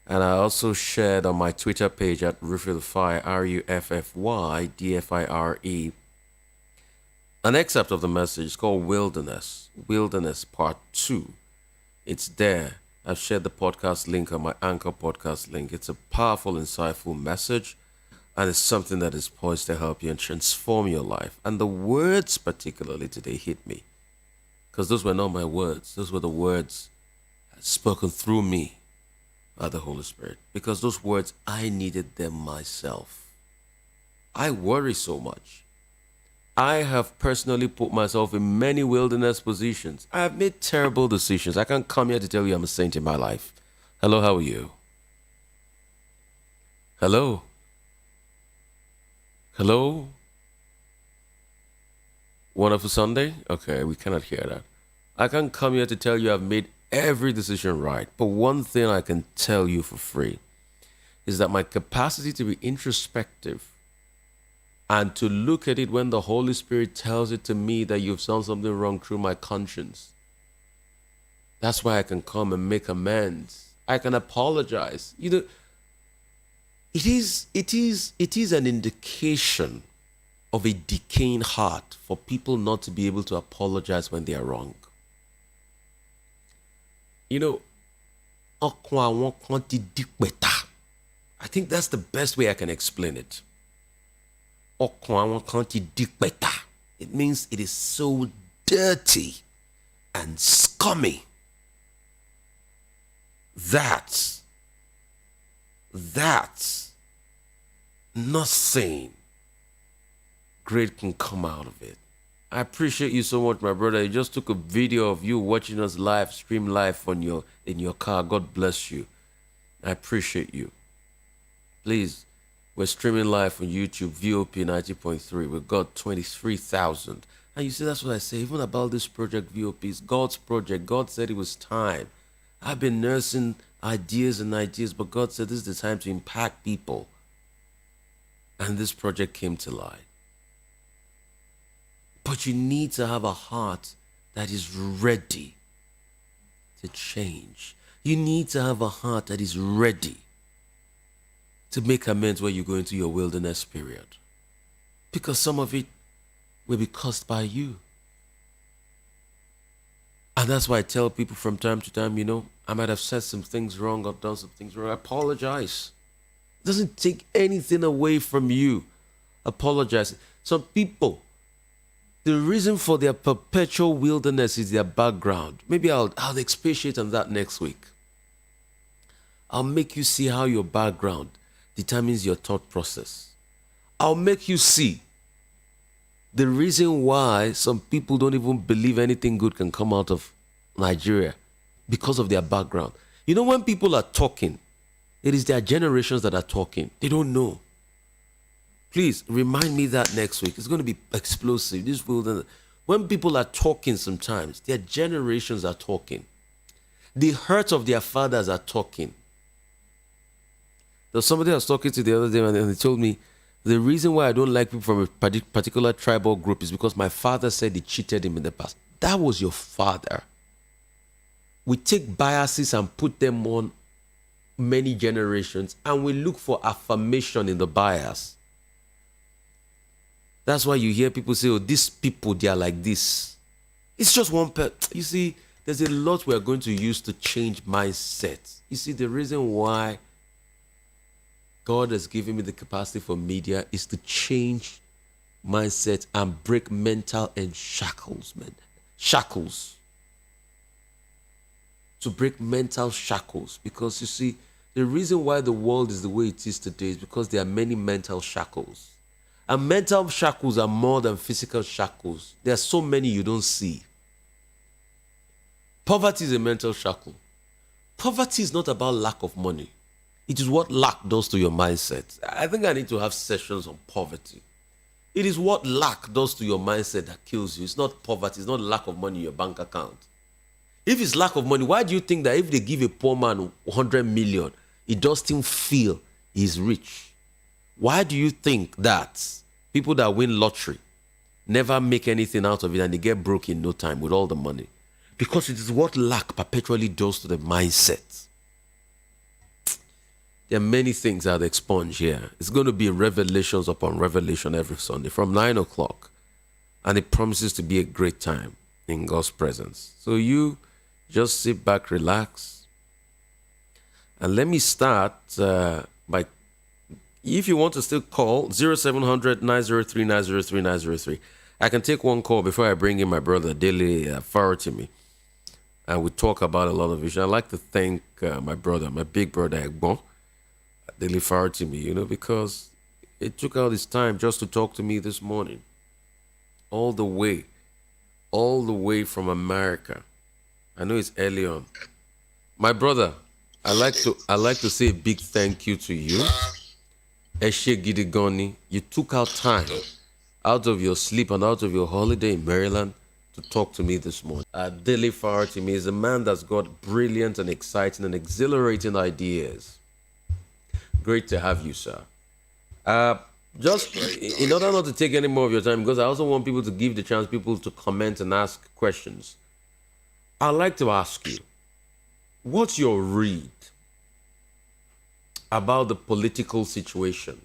And I also shared on my Twitter page at Rufai, RUFFY DFIRE, an excerpt of the message called Wilderness Part 2. It's there. I've shared the podcast link on my Anchor podcast link. It's a powerful, insightful message, and it's something that is poised to help you and transform your life. And the words particularly today hit me, because those were not my words. Those were the words spoken through me by the Holy Spirit, because those words, I needed them myself. I worry so much. I have personally put myself in many wilderness positions. I have made terrible decisions. I can't come here to tell you I'm a saint in my life. Hello, how are you? Hello? Hello? Wonderful Sunday? Okay, we cannot hear that. I can't come here to tell you I've made every decision right. But one thing I can tell you for free is that my capacity to be introspective and to look at it when the Holy Spirit tells it to me that you've done something wrong through my conscience. That's why I can come and make amends. I can apologize. It is an indication of a decaying heart for people not to be able to apologize when they are wrong. I think that's the best way I can explain it. It means it is so dirty and scummy that nothing great can come out of it. I appreciate you so much, my brother. You just took a video of you watching us live, stream live in your car. God bless you. I appreciate you. Please, we're streaming live on YouTube, VOP 90.3. We've got 23,000. And you see, that's what I say. Even about this project, VOP, it's God's project. God said it was time. I've been nursing ideas, but God said this is the time to impact people. And this project came to light. But you need to have a heart that is ready to change. You need to have a heart that is ready to make amends when you go into your wilderness period. Because some of it will be caused by you. And that's why I tell people from time to time, I might have said some things wrong or done some things wrong. I apologize. It doesn't take anything away from you. Apologize. Some people, the reason for their perpetual wilderness is their background. Maybe I'll expatiate on that next week. I'll make you see how your background determines your thought process. I'll make you see the reason why some people don't even believe anything good can come out of Nigeria, because of their background. When people are talking, it is their generations that are talking. They don't know. Please remind me that next week. It's going to be explosive. This wilderness. When people are talking sometimes, their generations are talking. The hurt of their fathers are talking. There's somebody I was talking to the other day, and they told me the reason why I don't like people from a particular tribal group is because my father said he cheated him in the past. That was your father. We take biases and put them on many generations, and we look for affirmation in the bias. That's why you hear people say, oh, these people, they are like this. It's just one pet. You see, there's a lot we are going to use to change mindsets. You see, the reason why God has given me the capacity for media is to change mindset and break mental and shackles, man. Shackles. To break mental shackles. Because you see, the reason why the world is the way it is today is because there are many mental shackles. And mental shackles are more than physical shackles. There are so many you don't see. Poverty is a mental shackle. Poverty is not about lack of money. It is what lack does to your mindset. I think I need to have sessions on poverty. It is what lack does to your mindset that kills you. It's not poverty. It's not lack of money in your bank account. If it's lack of money, why do you think that if they give a poor man 100 million, he does still feel he's rich? Why do you think that people that win lottery never make anything out of it and they get broke in no time with all the money? Because it is what lack perpetually does to the mindset. There are many things I'll expunge here. It's going to be revelations upon revelation every Sunday from 9 o'clock. And it promises to be a great time in God's presence. So you just sit back, relax. And let me start by, if you want to still call, 0700 903 903 903. I can take one call before I bring in my brother, Dele, Farotimi. And we talk about a lot of issues. I'd like to thank my brother, my big brother, Egbon, Dele Farotimi, because it took out his time just to talk to me this morning. All the way from America. I know it's early on. My brother, I like to say a big thank you to you. Eshe Gidigoni, you took out time out of your sleep and out of your holiday in Maryland to talk to me this morning. Dele Farotimi is a man that's got brilliant and exciting and exhilarating ideas. Great to have you, sir. Just in order not to take any more of your time, because I also want people to give the chance people to comment and ask questions, I'd like to ask you, what's your read about the political situation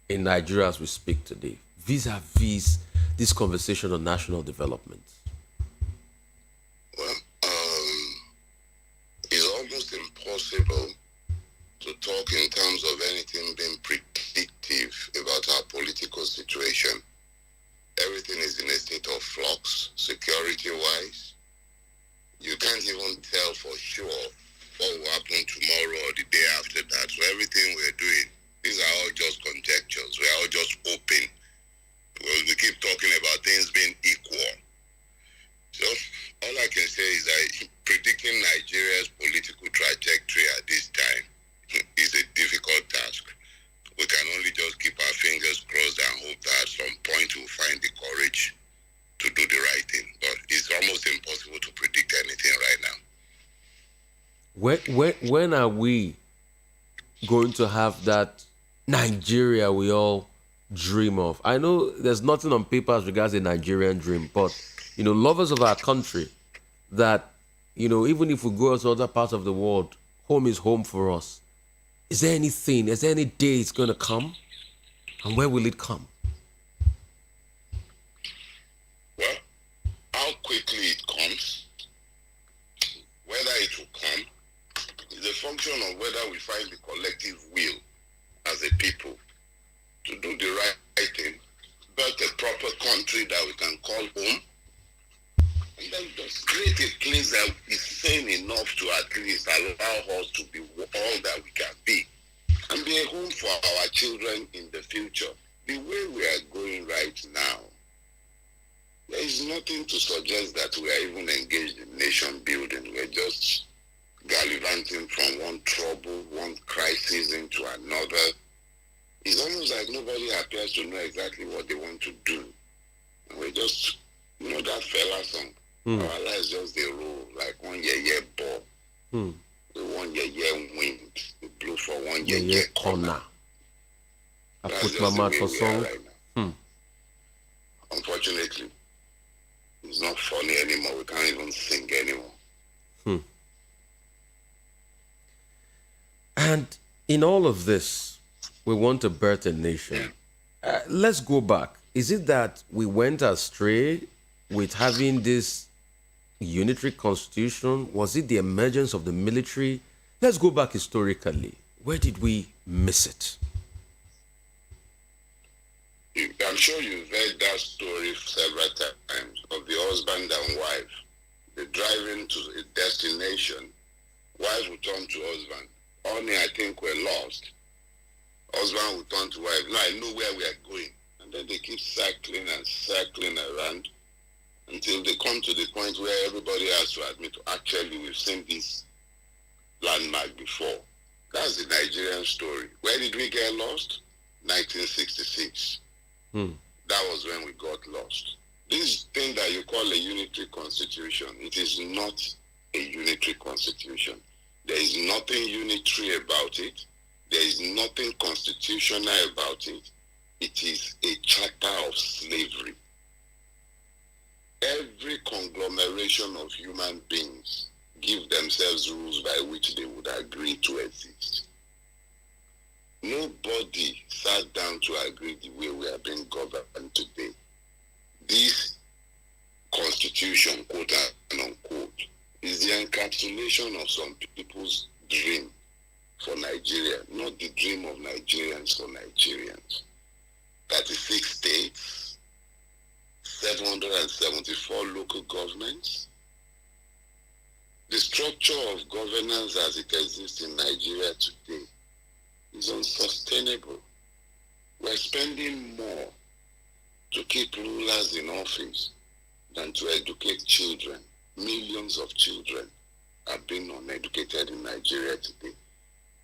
in Nigeria as we speak today, vis-a-vis this conversation on national development? Well, it's almost impossible to talk in terms of anything being predictive about our political situation. Everything is in a state of flux, security-wise. You can't even tell for sure what will happen tomorrow or the day after that. So everything we're doing, these are all just conjectures. We are all just hoping. We keep talking about things being equal. So all I can say is that predicting Nigeria's political trajectory at this time is a difficult task. We can only just keep our fingers crossed and hope that at some point we'll find the courage to do the right thing. But it's almost impossible to predict anything right now. When are we going to have that Nigeria we all dream of? I know there's nothing on paper as regards a Nigerian dream, but lovers of our country, that even if we go to other parts of the world, home is home for us. Is there any day it's going to come? And where will it come? Well, how quickly it comes, whether it will come, is a function of whether we find the collective will as a people to do the right thing, build a proper country that we can call home, and then just create a place that is sane enough to at least allow us to be all that we can be, and be a home for our children in the future. The way we are going right now, there is nothing to suggest that we are even engaged in nation building. We're just gallivanting from one trouble, one crisis into another. It's almost like nobody appears to know exactly what they want to do. And we're just, that fella song. Our lives just they roll like one ball. One wind. They blow for one year corner. I That's put my just the mouth way for we are song. right now. Unfortunately, it's not funny anymore. We can't even sing anymore. And in all of this, we want to birth a nation. Let's go back. Is it that we went astray with having this unitary constitution? Was it the emergence of the military? Let's go back historically. Where did we miss it? I'm sure you've heard that story several times of the husband and wife. They driving to a destination. Wife will turn to husband. Honey, I think we're lost. Husband will turn to wife. No, I know where we are going. And then they keep circling and circling around until they come to the point where everybody has to admit, actually, we've seen this landmark before. That's the Nigerian story. Where did we get lost? 1966. That was when we got lost. This thing that you call a unitary constitution, it is not a unitary constitution. There is nothing unitary about it. There is nothing constitutional about it. It is a charter of slavery. Every conglomeration of human beings give themselves rules by which they would agree to exist. Nobody sat down to agree the way we are being governed today. This constitution, quote unquote, is the encapsulation of some people's dream for Nigeria, not the dream of Nigerians for Nigerians. 36 states, 774 local governments. The structure of governance as it exists in Nigeria today is unsustainable. We're spending more to keep rulers in office than to educate children. Millions of children are being uneducated in Nigeria today.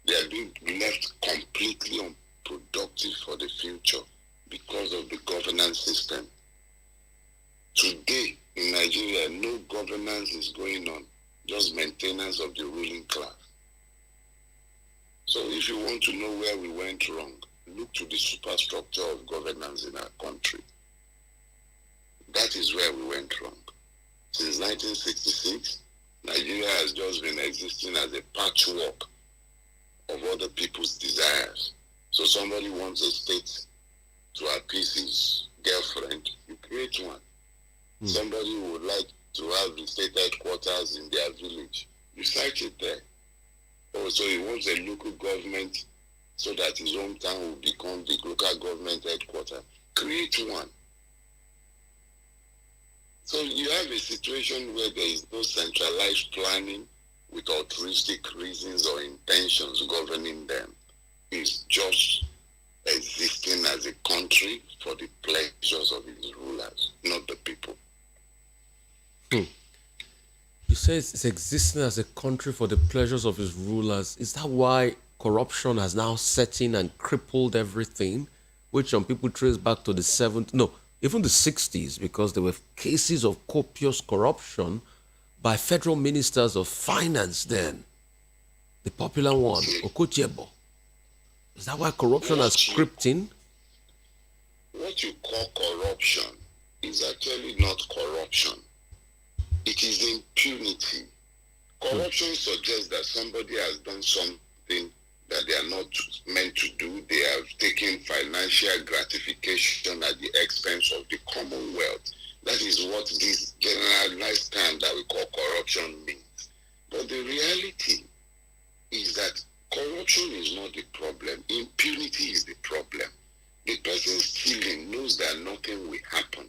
They are being left completely unproductive for the future because of the governance system. Today in Nigeria, no governance is going on, just maintenance of the ruling class. So if you want to know where we went wrong, look to the superstructure of governance in our country. That is where we went wrong. Since 1966, Nigeria has just been existing as a patchwork of other people's desires. So somebody wants a state to appease his girlfriend, you create one. Somebody would like to have the state headquarters in their village, you cite it there. So he wants a local government so that his hometown will become the local government headquarters. Create one. So you have a situation where there is no centralized planning with altruistic reasons or intentions governing them. It's just existing as a country for the pleasures of its rulers, not the people. You say it's existing as a country for the pleasures of its rulers. Is that why corruption has now set in and crippled everything, which some people trace back to the 70s, no, even the 60s, because there were cases of copious corruption by federal ministers of finance then? The popular one, Okotiebo. Is that why corruption has crept in? What you call corruption is actually not corruption. It is impunity. Corruption suggests that somebody has done something that they are not meant to do. They have taken financial gratification at the expense of the commonwealth. That is what this generalized term that we call corruption means. But the reality is that corruption is not the problem. Impunity is the problem. The person stealing knows that nothing will happen.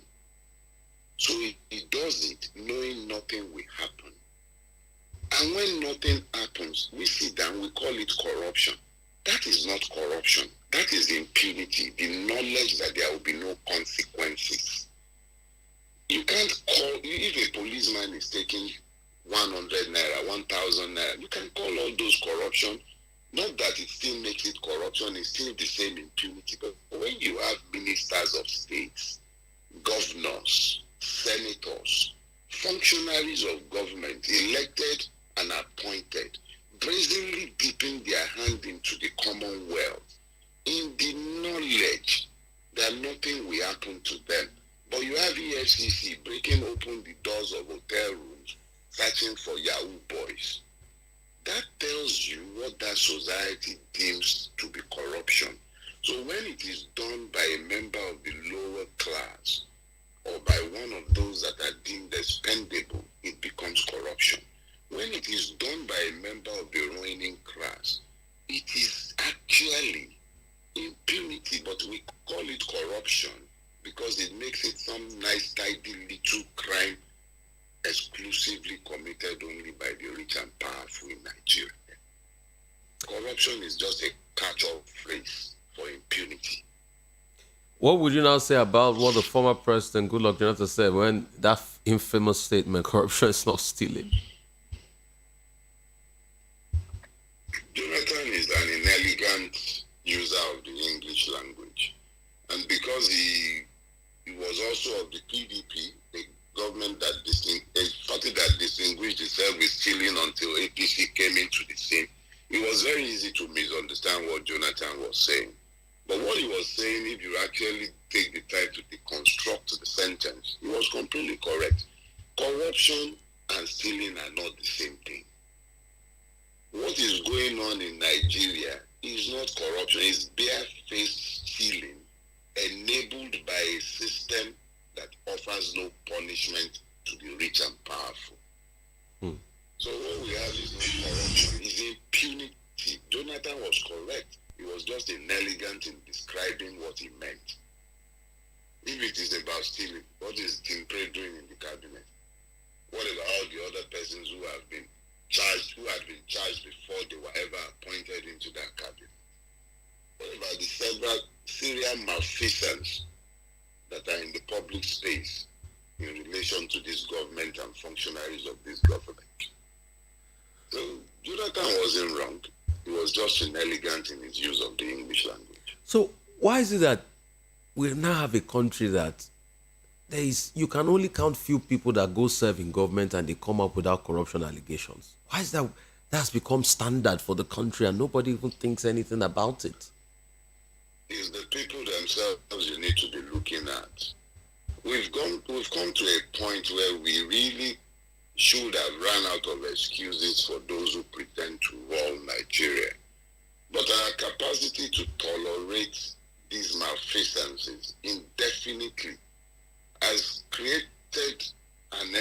So he does it knowing nothing will happen. And when nothing happens, we sit down, we call it corruption. That is not corruption. That is impunity, the knowledge that there will be no consequences. You can't call, if a policeman is taking 100 naira, 1,000 naira, you can call all those corruption. Not that it still makes it corruption, it's still the same impunity. But when you have ministers of states, governors, senators, functionaries of government, elected and appointed, brazenly dipping their hand into the happen to them. But you have EFCC breaking open the doors of hotel rooms, searching for Yahoo boys. That tells you what that society deems to be corruption. So when it is done by a member of the lower class or by one of those that are deemed expendable, it becomes corruption. When it is done by a member of the ruling class, it is actually impunity, but we call it corruption because it makes it some nice, tidy little crime exclusively committed only by the rich and powerful in Nigeria. Corruption is just a catch-all phrase for impunity. What would you now say about what the former president, Goodluck Jonathan, said when that infamous statement, corruption is not stealing? Jonathan is an inelegant user of the English language. And because he was also of the PDP, the government that a party that distinguished itself with stealing until APC came into the scene, it was very easy to misunderstand what Jonathan was saying. But what he was saying, if you actually take the time to deconstruct the sentence, he was completely correct. Corruption and stealing are not the same thing. What is going on in Nigeria is not corruption, it's barefaced stealing enabled by a system that offers no punishment to the rich and powerful. So what we have is not corruption, it's impunity. Jonathan was correct. He was just inelegant in describing what he meant. If it is about stealing, what is Tim Pray doing in the cabinet? What about all the other persons who have been charged, who had been charged before they were ever appointed into that cabinet? What about the several serial malfeasance that are in the public space in relation to this government and functionaries of this government? So Jonathan wasn't wrong. He was just inelegant in his use of the English language. So why is it that we now have a country that you can only count few people that go serve in government and they come up without corruption allegations? Why is that? That's become standard for the country and nobody even thinks anything about it. It's the people themselves you need to be looking at. We've come to a point where we really should have run out of excuses for those who pretend to rule Nigeria. But our capacity to tolerate these malfeasances indefinitely has created an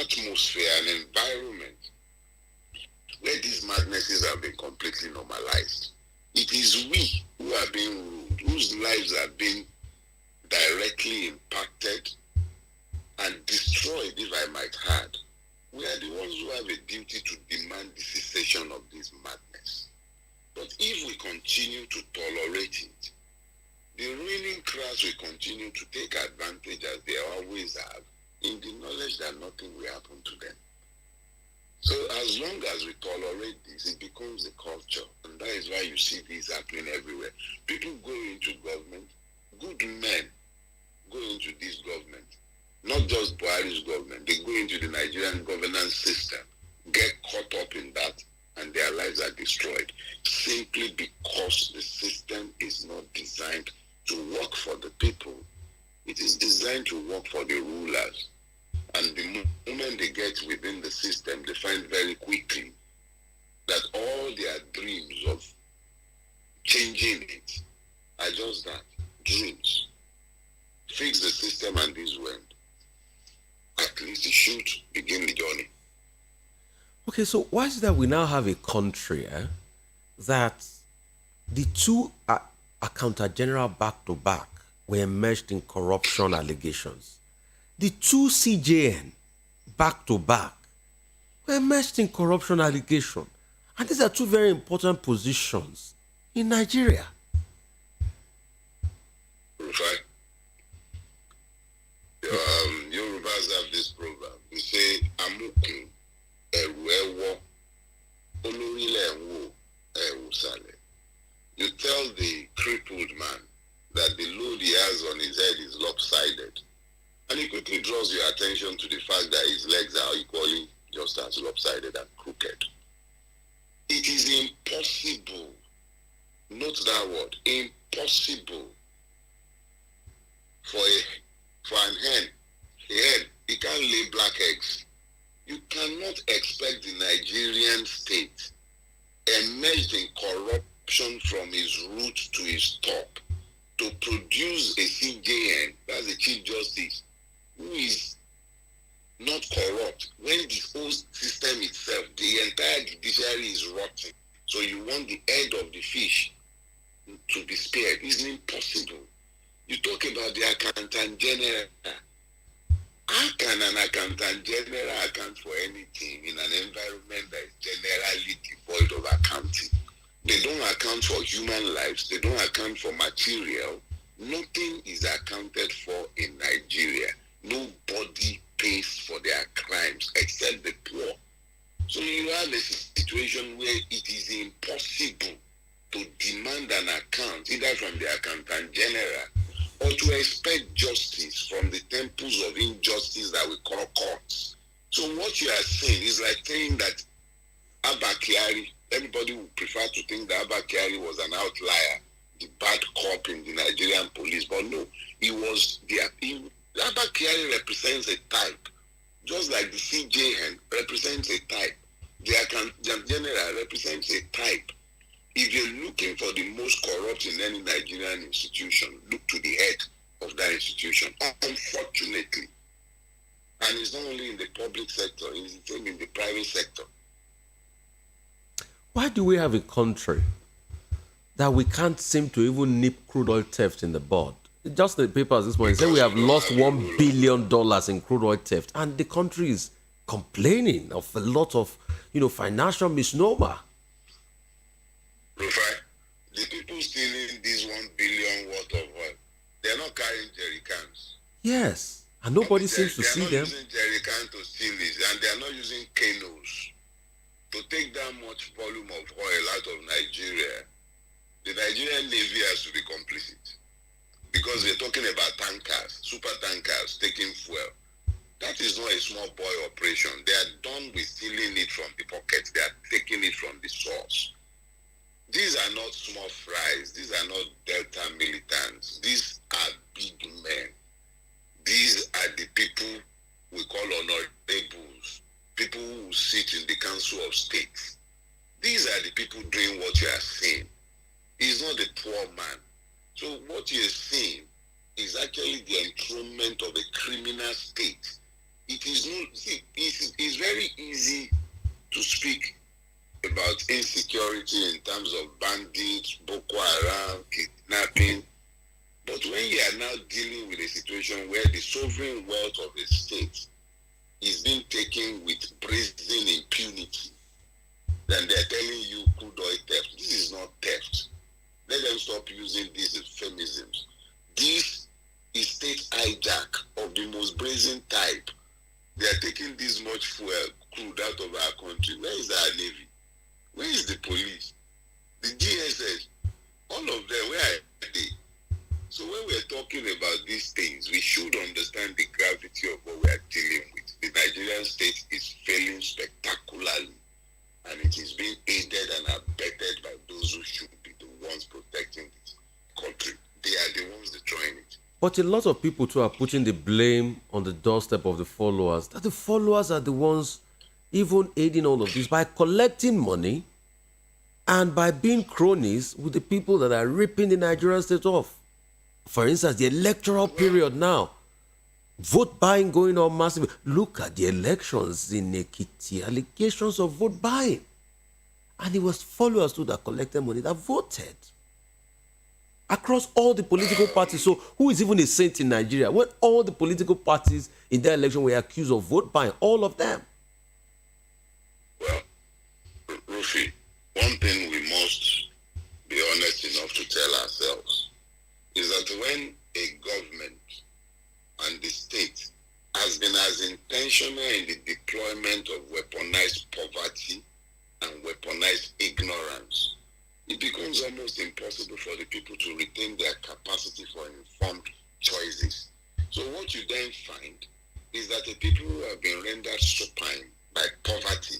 atmosphere, an environment where these madnesses have been completely normalized. It is we who are being ruled, whose lives are being directly impacted and destroyed, if I might add. We are the ones who have a duty to demand the cessation of this madness. But if we continue to tolerate it, the ruling class will continue to take advantage, as they always have, in the knowledge that nothing will happen to them. So as long as we tolerate this, it becomes a culture. And that is why you see this happening everywhere. People go into government, good men go into this government. Not just Buhari's government, they go into the Nigerian governance system, get caught up in that, and their lives are destroyed, simply because the system is not designed to work for the people. It is designed to work for the rulers. And the moment they get within the system, they find very quickly that all their dreams of changing it are just that, dreams. Fix the system and this will end. At least it should begin the journey. Okay, so why is it that we now have a country that the two accountant general back to back were immersed in corruption allegations? The two CJN back to back were immersed in corruption allegations. And these are two very important positions in Nigeria. Rufai, Yorubas have this proverb. We say, Amukun, Eruewo, Olorile Enwo, Erusale. You tell the crippled man that the load he has on his head is lopsided. And he quickly draws your attention to the fact that his legs are equally just as lopsided and crooked. It is impossible, note that word, impossible, for an hen, it can't lay black eggs. You cannot expect the Nigerian state, emerged in corruption from its root to its top, to produce a CJN, that's the Chief Justice, who is not corrupt, when the whole system itself, the entire judiciary is rotten. So you want the head of the fish to be spared. It's impossible. You talk about the accountant general. How can an accountant general account for anything in an environment that is generally devoid of accounting? They don't account for human lives. They don't account for material. Nothing is accounted for in Nigeria. Nobody pays for their crimes except the poor. So you have a situation where it is impossible to demand an account either from the accountant general or to expect justice from the temples of injustice that we call courts. So what you are saying is like saying that Abba Kyari, everybody would prefer to think that Abba Kyari was an outlier, the bad cop in the Nigerian police, but no, he was Abba Kyari represents a type, just like the CJN represents a type, the accountant general represents a type. If you're looking for the most corrupt in any Nigerian institution, look to the head of that institution. Unfortunately, and it's not only in the public sector, it's the same in the private sector. Why do we have a country that we can't seem to even nip crude oil theft in the bud? Just the papers this morning say we have lost $1 billion in crude oil theft, and the country is complaining of a lot of, financial misnomer. Rufai, the people stealing this 1 billion worth of oil, they're not carrying jerry cans. Yes, and nobody seems to see them. They're not using jerry cans to steal it, and they're not using canoes to take that much volume of oil out of Nigeria. The Nigerian Navy has to be complicit because we're talking about tankers, super tankers taking fuel. That is not a small boy operation. They are done with stealing it from the pocket. They are taking it from the source. These are not small fries. These are not Delta militants. These are big men. These are the people we call honorables, people who sit in the Council of State. These are the people doing what you are saying. He's not a poor man. So what you're seeing is actually the enthronement of a criminal state. It is not, see, it's very easy to speak about insecurity in terms of bandits, Boko Haram, kidnapping. But when you are now dealing with a situation where the sovereign wealth of a state is being taken with brazen impunity, then they're telling you crude oil theft. This is not theft. Let them stop using these euphemisms. This is state hijack of the most brazen type. They are taking this much fuel, crude out of our country. Where is our Navy? Where is the police? The GSS? All of them, where are they? So when we're talking about these things, we should understand the gravity of what we are dealing with. The Nigerian state is failing spectacularly, and it is being aided and abetted by those who should be the ones protecting this country. They are the ones destroying it. But a lot of people too are putting the blame on the doorstep of the followers. That the followers are the ones even aiding all of this by collecting money and by being cronies with the people that are ripping the Nigerian state off. For instance, the electoral period now, vote buying going on massively. Look at the elections in Ekiti, allegations of vote buying. And it was followers too that collected money that voted. Across all the political parties. So who is even a saint in Nigeria? When all the political parties in their election were accused of vote buying, all of them. Well, Rufi, one thing we must be honest enough to tell ourselves is that when a government and the state has been as intentional in the deployment of weaponized poverty and weaponized ignorance, it becomes almost impossible for the people to retain their capacity for informed choices. So what you then find is that the people who have been rendered supine by poverty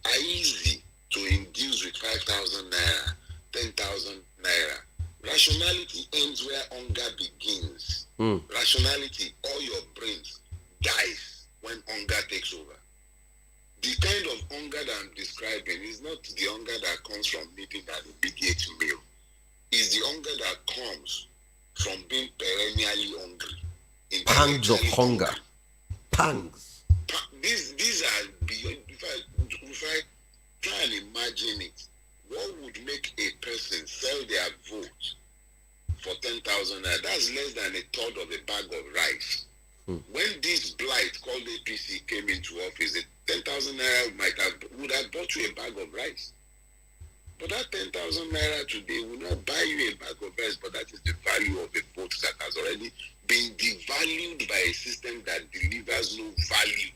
are easy to induce with 5,000 naira, 10,000 naira. Rationality ends where hunger begins. Rationality, all your brains dies when hunger takes over. The kind of hunger that I'm describing is not the hunger that comes from needing an immediate meal. It's the hunger that comes from being perennially hungry. Pangs of hunger. Pangs. These are beyond. If I try and imagine it, what would make a person sell their vote for 10,000 naira? That's less than a third of a bag of rice. When this blight called APC came into office, 10,000 naira would have bought you a bag of rice. But that 10,000 naira today will not buy you a bag of rice, but that is the value of a vote that has already been devalued by a system that delivers no value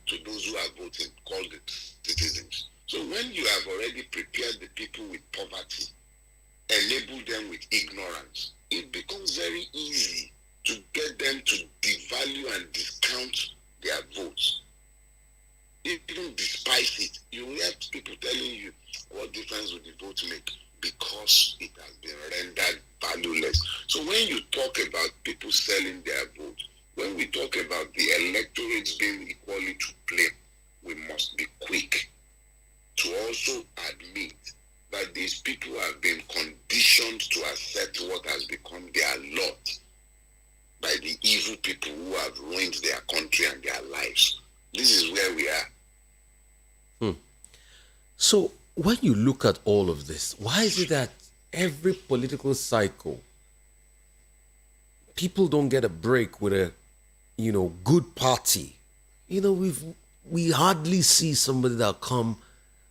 to those who are voting, called it citizens. So when you have already prepared the people with poverty, enabled them with ignorance, it becomes very easy to get them to devalue and discount their votes. Even despise it. You hear people telling you, what difference would the vote make? Because it has been rendered valueless. So when you talk about people selling their vote, when we talk about the electorates being equally to blame, we must be quick to also admit that these people have been conditioned to accept what has become their lot by the evil people who have ruined their country and their lives. This is where we are. So when you look at all of this, why is it that every political cycle, people don't get a break with a, good party? We hardly see somebody that come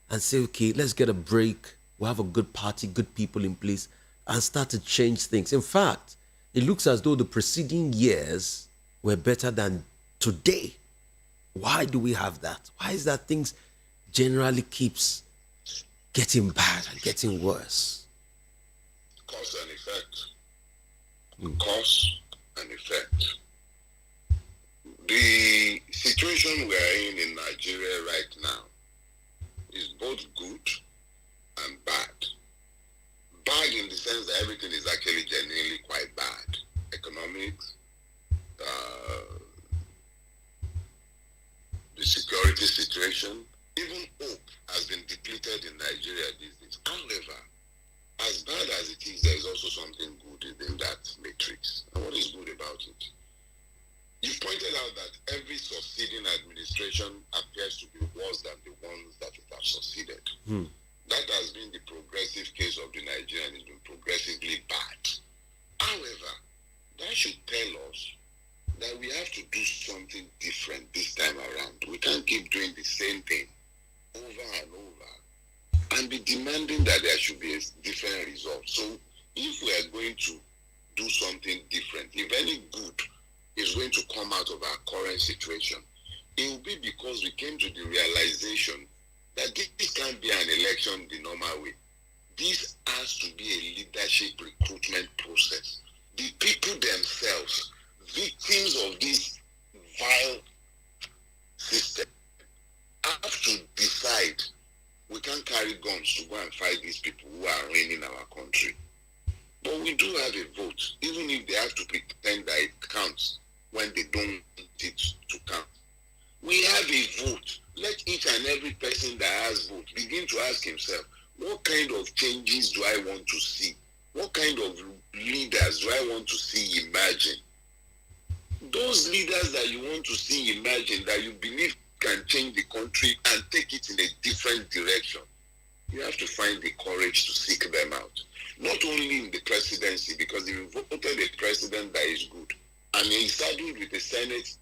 and say, okay, let's get a break. We'll have a good party, good people in place, and start to change things. In fact, it looks as though the preceding years were better than today. Why do we have that? Why is that things generally keeps getting bad and getting worse? Cause and effect. Cause and effect. The situation we are in Nigeria right now is both good and bad. Bad in the sense that everything is actually genuinely quite bad. Economics, the security situation, even hope has been depleted in Nigeria these days. However, as bad as it is, there is also something good in that matrix. And what is good about it? You pointed out that every succeeding administration appears to be worse than the ones that it has succeeded. That has been the progressive case of the Nigerian. It's been progressively bad. However, that should tell us that we have to do something different this time around. We can't keep doing the same thing over and over and be demanding that there should be a different result. So if we are going to do something different, if any good is going to come out of our current situation, it will be because we came to the realization that this can't be an election the normal way. This has to be a leadership recruitment process. The people themselves, victims of this vile system, have to decide we can't carry guns to go and fight these people who are ruining our country. But we do have a vote, even if they have to pretend that it counts when they don't want it to count. We have a vote. Let each and every person that has vote begin to ask himself, what kind of changes do I want to see? What kind of leaders do I want to see emerging? Those leaders that you want to see emerging, that you believe can change the country and take it in a different direction, you have to find the courage to seek them out. Not only in the presidency, because if you voted a president that is good, and he's saddled with a Senate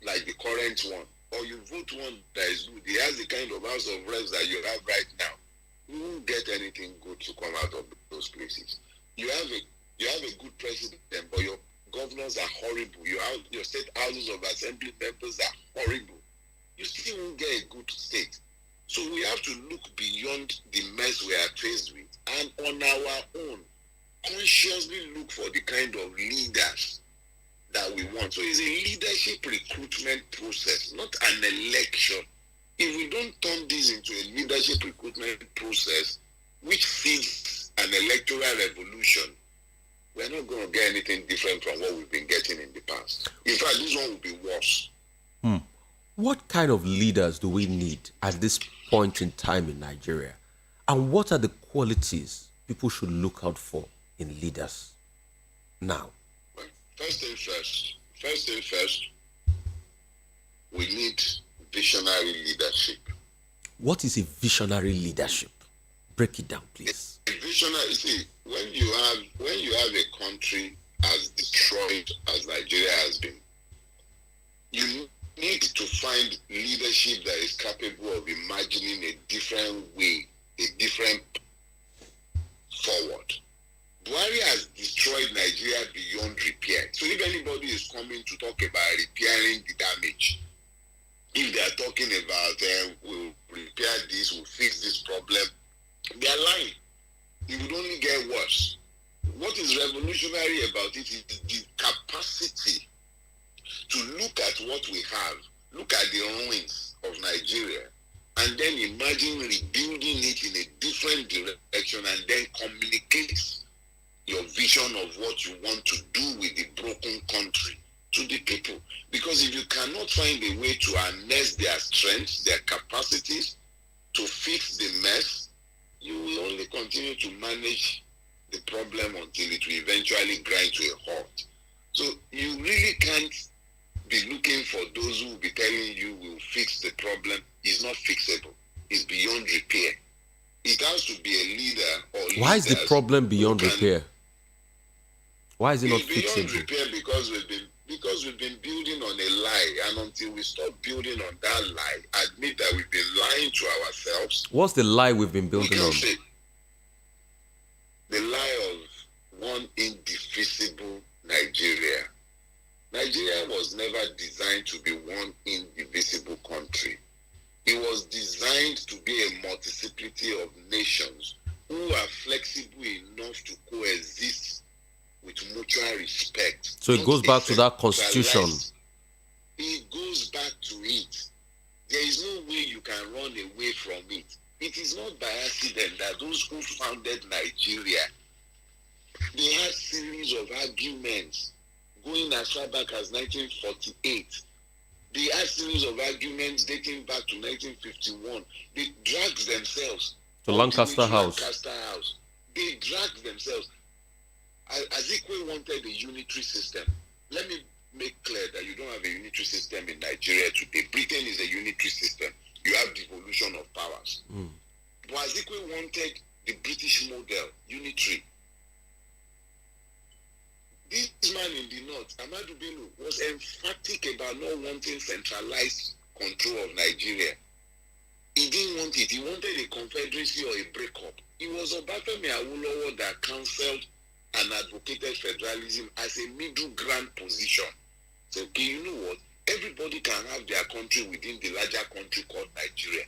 like the current one, or you vote one that is good, he has the kind of House of Reps that you have right now, you won't get anything good to come out of those places. You have a good president, but your governors are horrible. Your state houses of assembly members are horrible. You still won't get a good state. So we have to look beyond the mess we are faced with and on our own consciously look for the kind of leaders that we want. So it's a leadership recruitment process, not an election. If we don't turn this into a leadership recruitment process, which feeds an electoral revolution, we're not going to get anything different from what we've been getting in the past. In fact, this one will be worse. What kind of leaders do we need at this point in time in Nigeria? And what are the qualities people should look out for in leaders now? Well, first thing first, we need visionary leadership. What is a visionary leadership? Break it down, please. A visionary, you see, when you have a country as destroyed as Nigeria has been, you need to find leadership that is capable of imagining a different way, a different forward. Buhari has destroyed Nigeria beyond repair. So if anybody is coming to talk about repairing the damage, if they are talking about we'll repair this, we'll fix this problem, they are lying. It would only get worse. What is revolutionary about it is the capacity to look at what we have, look at the ruins of Nigeria, and then imagine rebuilding it in a different direction and then communicate your vision of what you want to do with the broken country to the people. Because if you cannot find a way to harness their strengths, their capacities to fix the mess, you will only continue to manage the problem until it will eventually grind to a halt. So you really can't be looking for those who will be telling you will fix the problem. It's not fixable. It's beyond repair. It has to be a leader or Why is the problem beyond repair? Why is it not beyond fixable? Repair because we've been building on a lie, and until we stop building on that lie, admit that we've been lying to ourselves. What's the lie we've been building on? The lie of one indivisible Nigeria. Nigeria was never designed to be one indivisible country. It was designed to be a multiplicity of nations who are flexible enough to coexist with mutual respect. So it goes back to that constitution. It goes back to it. There is no way you can run away from it. It is not by accident that those who founded Nigeria, they had series of arguments going as far back as 1948. They had series of arguments dating back to 1951. They dragged themselves to Lancaster House. They dragged themselves. Azikwe wanted a unitary system. Let me make clear that you don't have a unitary system in Nigeria today. Britain is a unitary system. You have devolution of powers. But Azikwe wanted the British model, unitary. This man in the north, Ahmadu Bello, was emphatic about not wanting centralized control of Nigeria. He didn't want it. He wanted a confederacy or a breakup. It was Obafemi Awolowo that counseled and advocated federalism as a middle ground position. So, okay, you know what? Everybody can have their country within the larger country called Nigeria.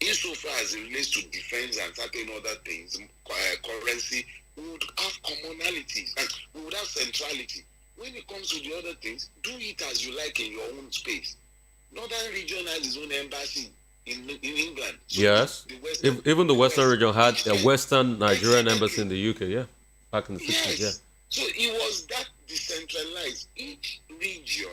Insofar as it relates to defense and certain other things, currency, we would have commonalities and we would have centrality. When it comes to the other things, do it as you like in your own space. Northern region has its own embassy in England. So yes. Even the Western region had a Western Nigerian embassy in the UK, yeah. Back in the 60s, yeah. So it was that decentralized. Each region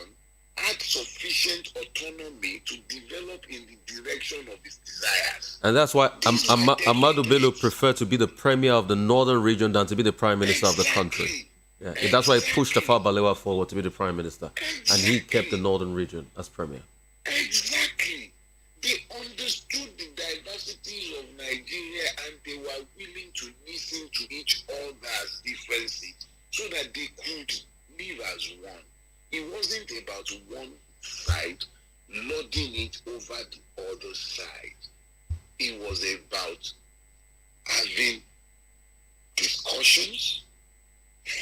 had sufficient autonomy to develop in the direction of its desires. And that's why Ahmadu Bello preferred to be the premier of the northern region than to be the prime minister of the country. Yeah, that's why he pushed Tafawa Balewa forward to be the prime minister. And he kept the northern region as premier. Exactly. They understood the diversities of Nigeria and they were willing to listen to each other's differences so that they could live as one. It wasn't about one side lording it over the other side. It was about having discussions,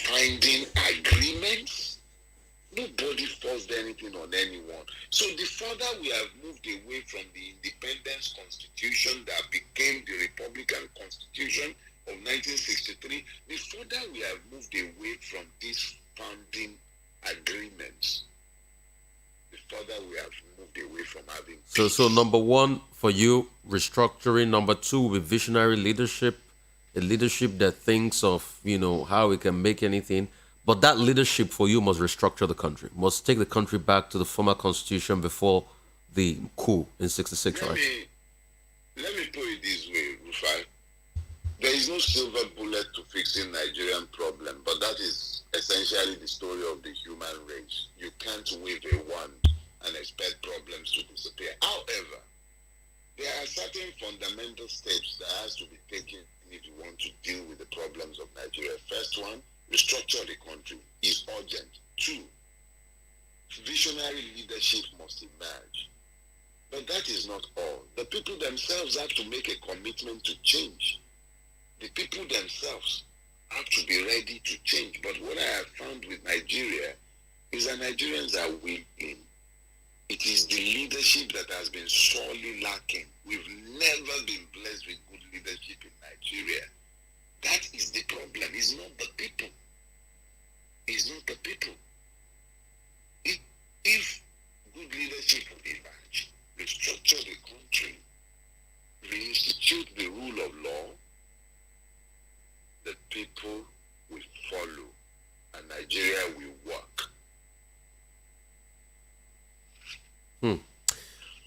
finding agreements. Nobody forced anything on anyone. So the further we have moved away from the independence constitution that became the Republican Constitution of 1963, the further we have moved away from these founding agreements, the further we have moved away from having peace. So number one for you, restructuring. Number two, with visionary leadership. a leadership that thinks of, how we can make anything. But that leadership for you must restructure the country, must take the country back to the former constitution before the coup in 66, right? Let me put it this way, Rufai. There is no silver bullet to fixing Nigerian problem, but that is essentially the story of the human race. You can't wave a wand and expect problems to disappear. However, there are certain fundamental steps that has to be taken if you want to deal with the problems of Nigeria. First one, restructure the country is urgent. Two, visionary leadership must emerge. But that is not all. The people themselves have to make a commitment to change. The people themselves have to be ready to change. But what I have found with Nigeria is that Nigerians are willing. It is the leadership that has been sorely lacking. We've never been blessed with good leadership in Nigeria. That is the problem. It's not the people. It's not the people. If good leadership will emerge, restructure the country, reinstitute the rule of law, the people will follow and Nigeria will work.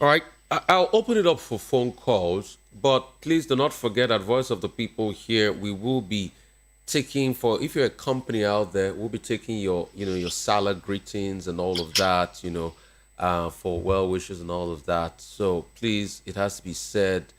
All right. I'll open it up for phone calls, but please do not forget at Voice of the People here, we will be taking if you're a company out there, we'll be taking your salad greetings and all of that, for well wishes and all of that. So please, it has to be said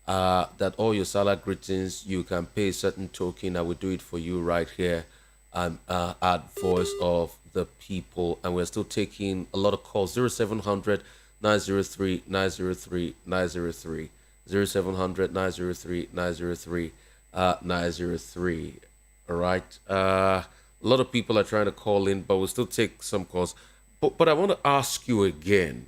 that all your salad greetings, you can pay a certain token. I will do it for you right here at Voice of the People. And we're still taking a lot of calls. 0700 903 903 903 0700 903 903 903. All right. A lot of people are trying to call in, but we'll still take some calls. But I want to ask you again.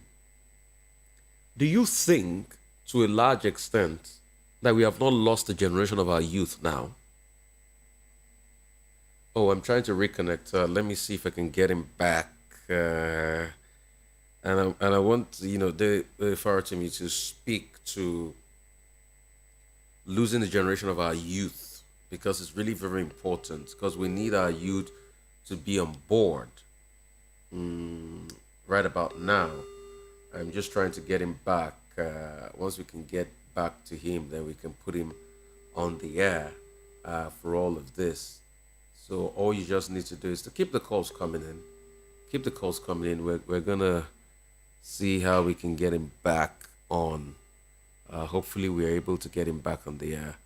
Do you think, to a large extent, that we have not lost the generation of our youth now? Oh, I'm trying to reconnect. Let me see if I can get him back. And I want the Farotimi to speak to losing the generation of our youth, because it's really very important, because we need our youth to be on board right about now. I'm just trying to get him back. Once we can get back to him, then we can put him on the air for all of this. So all you just need to do is to keep the calls coming in. Keep the calls coming in. We're going to see how we can get him back on. Hopefully we're able to get him back on the air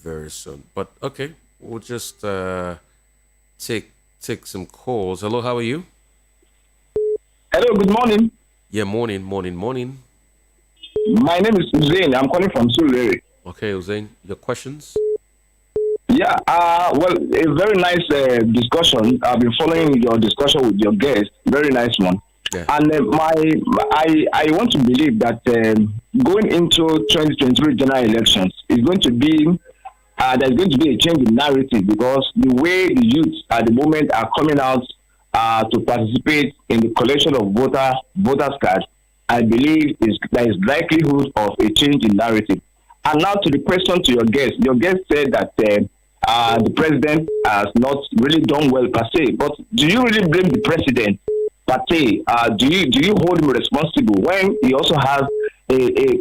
very soon. But okay, we'll just take some calls. Hello, how are you? Hello, good morning. Yeah, morning. My name is Hussein. I'm calling from Surrey. Okay, Hussein, your questions? Yeah, well, a very nice discussion. I've been following your discussion with your guest. Very nice one. Yeah. And I want to believe that going into 2023 general elections is going to be there's going to be a change in narrative, because the way the youth at the moment are coming out to participate in the collection of voters cards, I believe there is likelihood of a change in narrative. And now to the question to your guest. Your guest said that the president has not really done well per se. But do you really blame the president per se? Do you hold him responsible when he also has a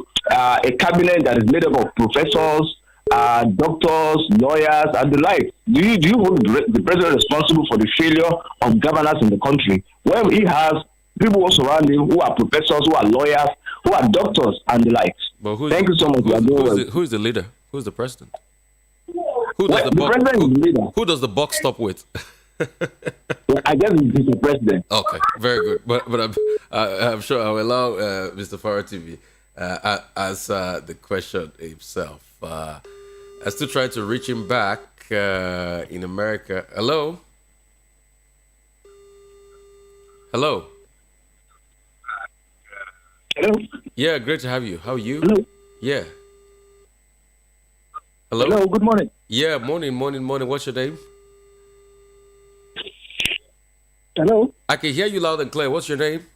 cabinet that is made up of professors, doctors, lawyers, and the like? Do you hold the president responsible for the failure of governance in the country when he has people also around him who are professors, who are lawyers, who are doctors, and the like? Thank you so much. Who's the leader? Who's the president? The president is the leader. Who does the buck stop with? I guess it's the president. Okay, very good. But I'm sure I'll allow Mr. Farotimi answer the question himself. I still try to reach him back in America. Hello? Hello? Yeah, great to have you. How are you? Hello? Yeah. Hello? Hello, good morning. Yeah, morning. What's your name? Hello? I can hear you loud and clear. What's your name?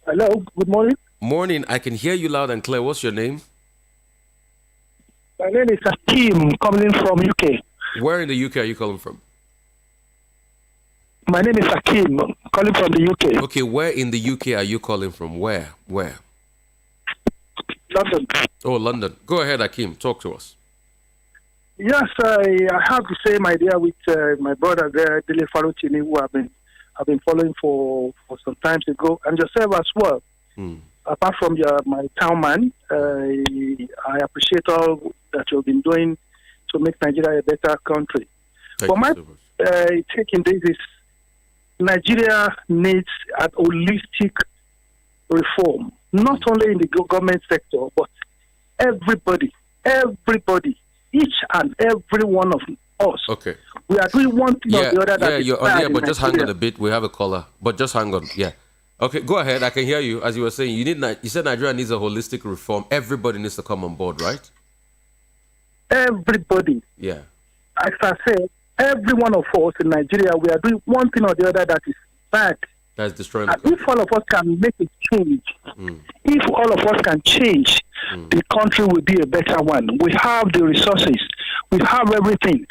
Hello, good morning. Morning, I can hear you loud and clear. What's your name? My name is Akim, calling from UK. Where in the UK are you calling from? My name is Akim, calling from the UK. Okay, where in the UK are you calling from? Where? London. Oh, London. Go ahead, Akim. Talk to us. Yes, I have the same idea with my brother there, Dele Farotimi, who I've been following for some time ago, and yourself as well. Apart from my town man, I appreciate all that you've been doing to make Nigeria a better country. But my take in this is Nigeria needs an holistic reform, not only in the government sector, but everybody, each and every one of us. Okay. We are doing one thing or the other. You're on here, but just hang on a bit. We have a caller, but just hang on. Yeah. Okay, go ahead. I can hear you. As you were saying, you said Nigeria needs a holistic reform. Everybody needs to come on board, right? Everybody. Yeah. As I said, every one of us in Nigeria, we are doing one thing or the other that is bad. That's destroying the country. If all of us can make a change, if all of us can change, the country will be a better one. We have the resources. We have everything.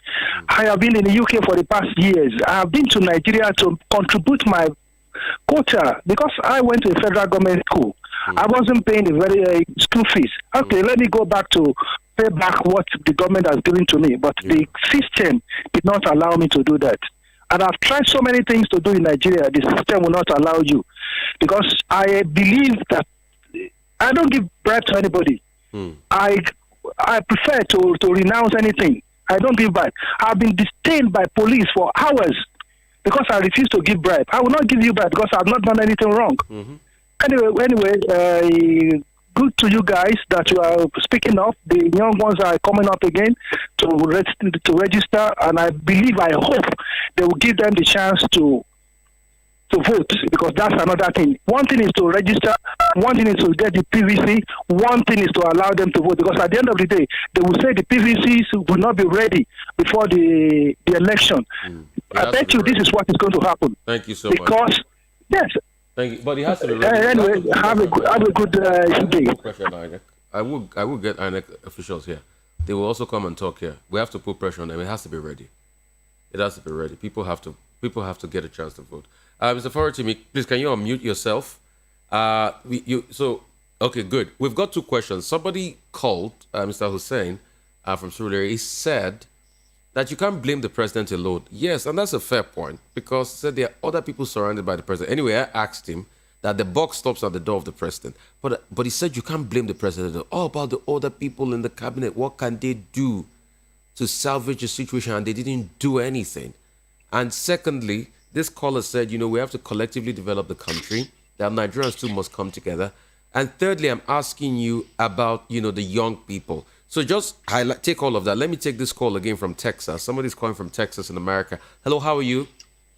I have been in the UK for the past years. I have been to Nigeria to contribute my quota because I went to a federal government school. I wasn't paying the very school fees. Okay, let me go back to pay back what the government has given to me, but the system did not allow me to do that. And I've tried so many things to do in Nigeria. The system will not allow you because I believe that I don't give bribe to anybody. I prefer to renounce anything. I don't give bribe. I've been detained by police for hours because I refuse to give bribe. I will not give you bribe because I've not done anything wrong. Anyway, good to you guys that you are speaking of. The young ones are coming up again to register, and I hope they will give them the chance to vote, because that's another thing. One thing is to register, one thing is to get the PVC, one thing is to allow them to vote, because at the end of the day, they will say the PVCs will not be ready before the election. I bet you this is what is going to happen. Thank you so much. Because, yes. Thank you. But it has to be ready. Anyway, have a good day. I will get INEC officials here. They will also come and talk here. We have to put pressure on them. It has to be ready. It has to be ready. People have to get a chance to vote. Mr. Farotimi, please, can you unmute yourself? Okay, good. We've got two questions. Somebody called, Mr. Hussein from Surulere. He said that you can't blame the president alone. Yes, and that's a fair point, because he said there are other people surrounded by the president. Anyway, I asked him that the buck stops at the door of the president. But he said you can't blame the president. All about the other people in the cabinet. What can they do to salvage the situation? And they didn't do anything. And secondly, this caller said, we have to collectively develop the country, that Nigerians too must come together. And thirdly, I'm asking you about, the young people. So just take all of that. Let me take this call again from Texas. Somebody's calling from Texas in America. Hello, how are you?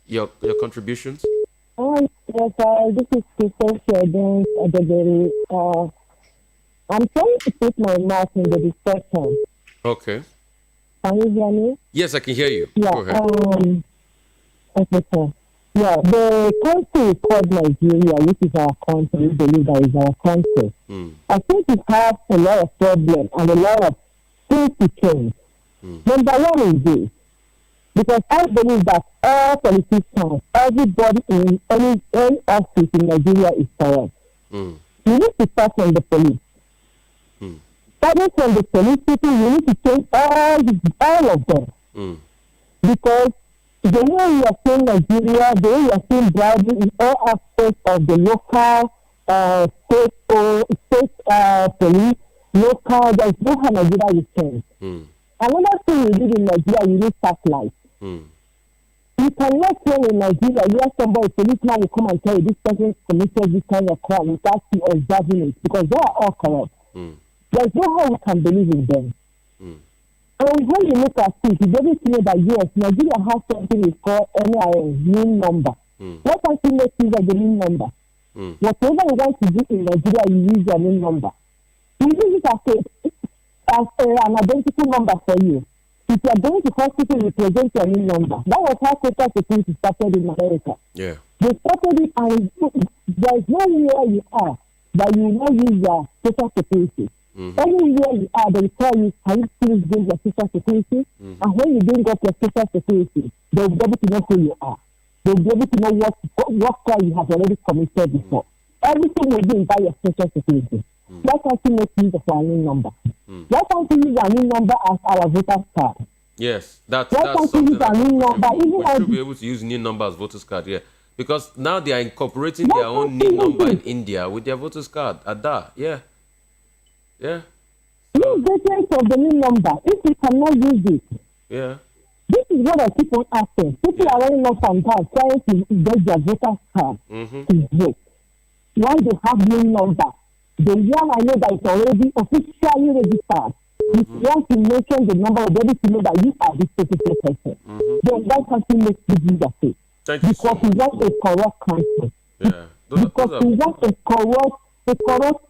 Your contributions? Yes, this is Christopher Sheridan Dele. I'm trying to put my mouth in the discussion. Okay. Can you hear me? Yes, I can hear you. Yeah. Go ahead. Okay, sir. Yeah, the country is called Nigeria, which is our country. We believe that is our country. I think we have a lot of problems and a lot of things to change. Number one is this, because I believe that all politicians, everybody in any office in Nigeria is corrupt. You need to start from the police. Starting from the police people, you need to change all of them. Because the way we are seeing Nigeria, the way we are seeing bribery in all aspects of the local, state police, local, there is no how Nigeria will change. Another thing we did in Nigeria, we need satellite. You cannot say in Nigeria, you have somebody, policeman will come and tell you this person committed this kind of crime without you observing it, because they are all corrupt. There is no how we can believe in them. And when you look at it, you don't know that yes, Nigeria has something we call NIN, NIN number. What actually makes use of the NIN number? Whatever you want to do in Nigeria, you use your NIN number. You use it as an identity number for you. If you are going to hospital, you present your NIN number. That was how social security started in America. Yeah. They started it, and there is nowhere you are that you will not use your social security. Anywhere you are, they will tell you, can you please bring your social security? And when you bring up your social security, they will be able to know who you are. They will be able to know what crime you have already committed before. Everything will be by your social security. Why can't you make use of our NIN number? Why can't you use our NIN number as our voter's card? Yes, that's something that we should be able to use NIN number as voter's card, yeah. Because now they are incorporating their own NIN number in India with their voter's card. Ada, yeah. Yeah. Use details of the NIN number if you cannot use it. Yeah. This is what I keep on asking. People are running up and down trying to get their voter's card to vote. Why they have NIN number? The one I know that is already officially registered. If you want to mention the number, you're able to know that you are this particular person. Then why can't you make use of it? Because we want a corrupt country. Yeah. Because we want a corrupt.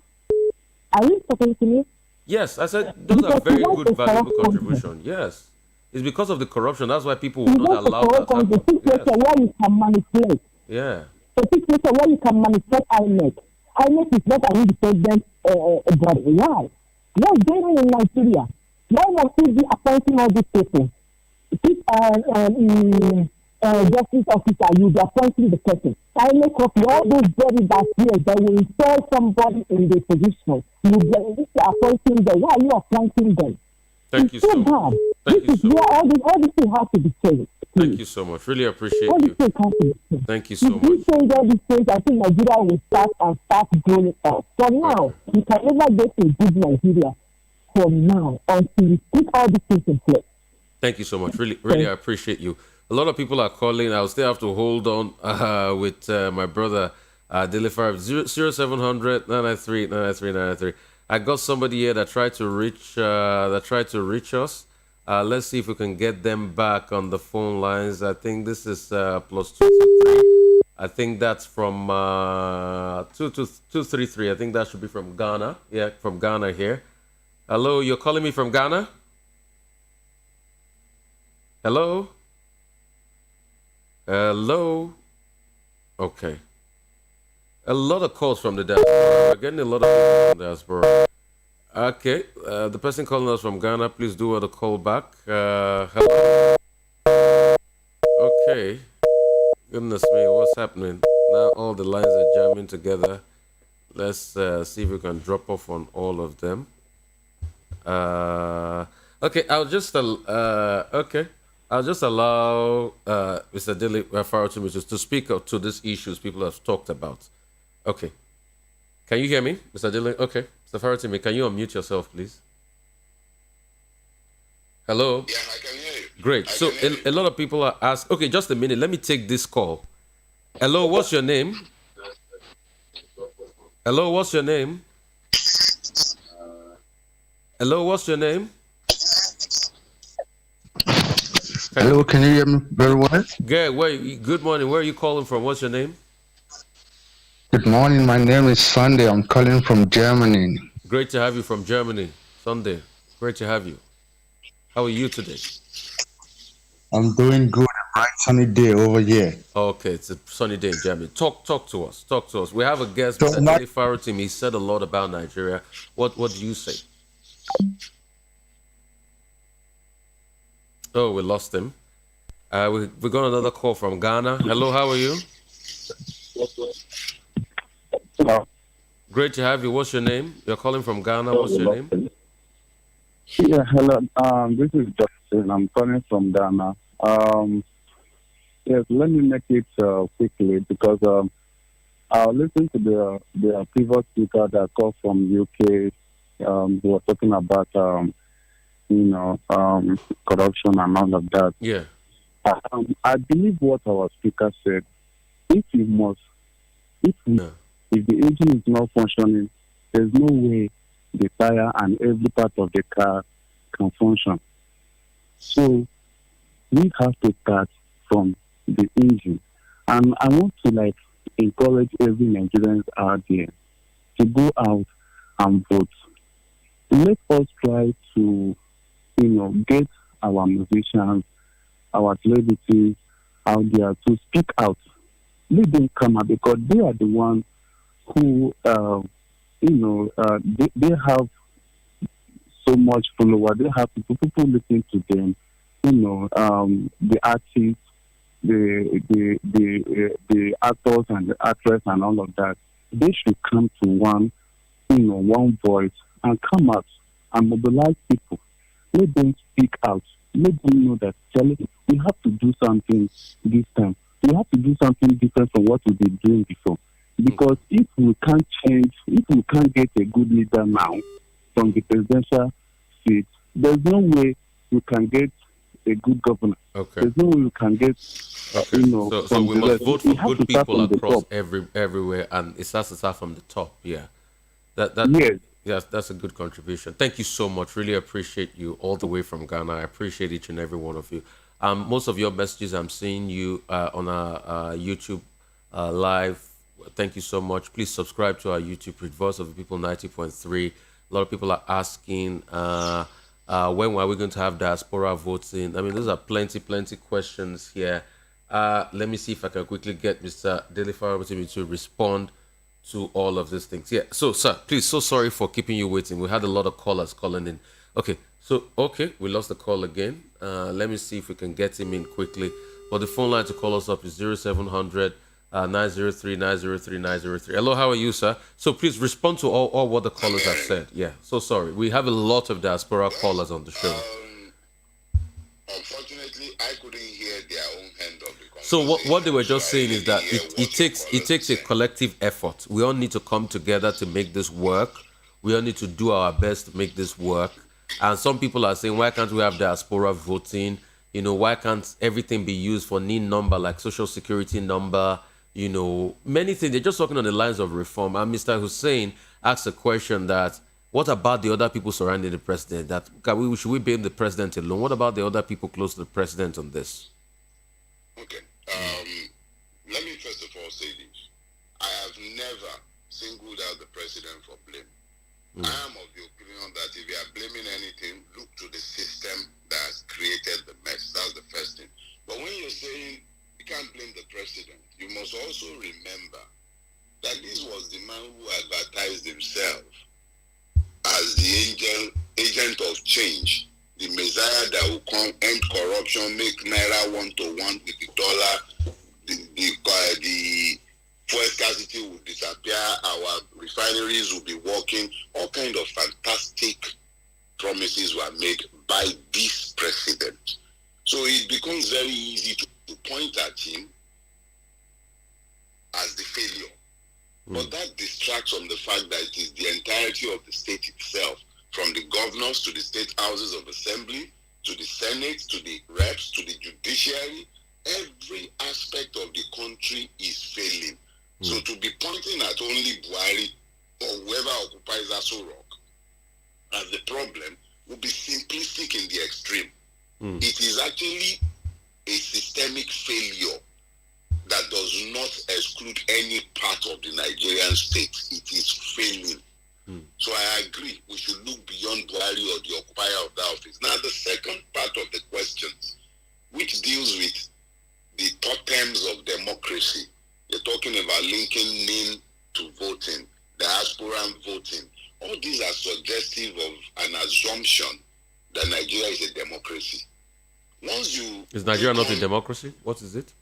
Are you talking to me? Yes, I said those are very good, valuable contribution. Yes. It's because of the corruption. That's why people will not allow that to happen. The situation where you can manipulate. Yeah. The situation where you can manipulate INEC. INEC is not an independent body. Why? What's going on in Nigeria? Why must we be appointing all these people? Justice officer, you be appointing the person. INEC copy all those bodies that here that will install somebody in the position. You be appointing them. Why are you appointing them? Thank you so much. This is where all these things have to be changed. Thank you so much. Really appreciate you. Thank you so much. If you change all these things, I think Nigeria will start growing up. For now, we can never get to good Nigeria from now until we put all these things in place. Thank you so much. Really, I appreciate you. A lot of people are calling. I'll still have to hold on with my brother Dele 0700 993 993 993. I got somebody here that tried to reach us. Let's see if we can get them back on the phone lines. I think this is +223. I think that's from 233. I think that should be from Ghana. Yeah, from Ghana here. Hello, you're calling me from Ghana? Hello? Hello? Okay. A lot of calls from the diaspora. We're getting a lot of calls from the diaspora. Okay, the person calling us from Ghana, please do the call back. Hello. Okay. Goodness me, what's happening? Now all the lines are jamming together. Let's see if we can drop off on all of them. Okay, I'll just allow Mr. Dele Farotimi to speak up to these issues people have talked about. Okay. Can you hear me, Mr. Dele? Okay. Mr. Farotimi, can you unmute yourself, please? Hello? Yeah, I can hear you. Great. So a lot of people are asking. Okay, just a minute. Let me take this call. Hello, what's your name? Hello, what's your name? Hello, what's your name? Hello, can you hear me very well? Good morning. Where are you calling from? What's your name? Good morning. My name is Sunday. I'm calling from Germany. Great to have you from Germany, Sunday. Great to have you. How are you today? I'm doing good. A bright sunny day over here. Okay, it's a sunny day in Germany. Talk to us. Talk to us. We have a guest, Mr. Dele Farotimi. He said a lot about Nigeria. What do you say? Oh, we lost him. We got another call from Ghana. Hello, how are you? Hello. Great to have you. What's your name? You're calling from Ghana. What's your name? Yeah, hello. This is Justin. I'm calling from Ghana. Yes, let me make it quickly because I listened to the previous speaker that called from UK. Who was talking about corruption and all of that. Yeah. I believe what our speaker said. If the engine is not functioning, there's no way the tire and every part of the car can function. So we have to start from the engine. And I want to encourage every Nigerian out there to go out and vote. Let us try to, get our musicians, our celebrities out there to speak out. Let them come out because they are the ones who, they have so much follower. They have people listen to them. The artists, the actors and the actress and all of that. They should come to one voice and come out and mobilize people. Let them speak out. Let them know that we have to do something this time. We have to do something different from what we've been doing before. Because if we can't change, if we can't get a good leader now from the presidential seat, there's no way we can get a good governor. Okay. There's no way we can get, so we must vote for good people across everywhere, and it has to start from the top. Yeah. Yes, that's a good contribution. Thank you so much. Really appreciate you all the way from Ghana. I appreciate each and every one of you. Most of your messages, I'm seeing you on our YouTube live. Thank you so much. Please subscribe to our YouTube page, Voice of the People 90.3. A lot of people are asking, when are we going to have diaspora voting? I mean, those are plenty questions here. Let me see if I can quickly get Mr. Dele Farotimi to respond to all of these things. Yeah, so, sir, please, so sorry for keeping you waiting. We had a lot of callers calling in. Okay, we lost the call again. Let me see if we can get him in quickly. But the phone line to call us up is 0700 903 903 903. Hello, how are you, sir? So please respond to all what the callers have said. Yeah, so sorry. We have a lot of diaspora callers on the show. Unfortunately, I couldn't hear their own end of the conversation. So what they were just saying is that it takes a collective effort. We all need to come together to make this work. We all need to do our best to make this work. And some people are saying, why can't we have diaspora voting? Why can't everything be used for NIN number, like social security number? Many things. They're just talking on the lines of reform. And Mr. Hussein asked a question that, what about the other people surrounding the president? Should we blame the president alone? What about the other people close to the president on this? Okay. Let me first of all say this. I have never singled out the president for blame. I am of the opinion that if you are blaming anything, look to the system that has created the mess. That's the first thing. But when you're saying you can't blame the president, you must also remember that this was the man who advertised himself as the agent of change, the Messiah that will come, end corruption, make Naira 1-to-1 with the dollar, the fuel scarcity will disappear, our refineries will be working. All kind of fantastic promises were made by this president. So it becomes very easy to point at him as the failure. But that distracts from the fact that it is the entirety of the state itself, from the governors to the state houses of assembly, to the Senate, to the reps, to the judiciary. Every aspect of the country is failing. So to be pointing at only Buhari or whoever occupies Aso Rock as the problem would be simplistic in the extreme. It is actually a systemic failure that does not exclude any part of the Nigerian state. It is failing. So I agree, we should look beyond Buhari or the occupier of the office. Now, the second part of the questions, which deals with the totems of democracy, you're talking about linking NIN to voting, diaspora voting. All these are suggestive of an assumption that Nigeria is a democracy. Is Nigeria not a democracy? What is it?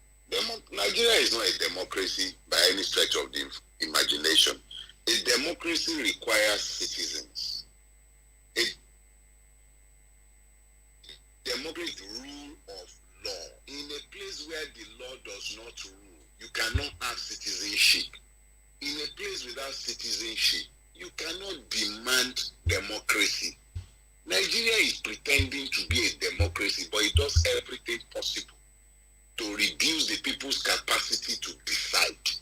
Nigeria is not a democracy by any stretch of the imagination. A democracy requires citizens. A democracy is the rule of law. In a place where the law does not rule, you cannot have citizenship. In a place without citizenship, you cannot demand democracy. Nigeria is pretending to be a democracy, but it does everything possible to reduce the people's capacity to decide.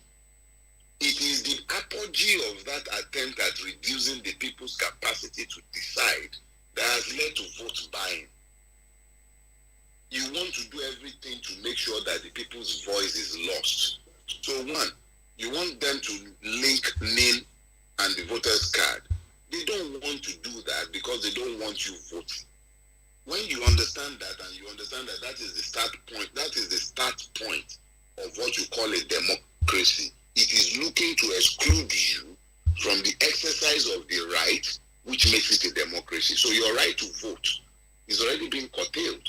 It is the apogee of that attempt at reducing the people's capacity to decide that has led to vote buying. You want to do everything to make sure that the people's voice is lost. So one, you want them to link NIN and the voter's card. They don't want to do that because they don't want you voting. When you understand that, and you understand that that is the start point of what you call a democracy, it is looking to exclude you from the exercise of the right which makes it a democracy. So your right to vote is already being curtailed.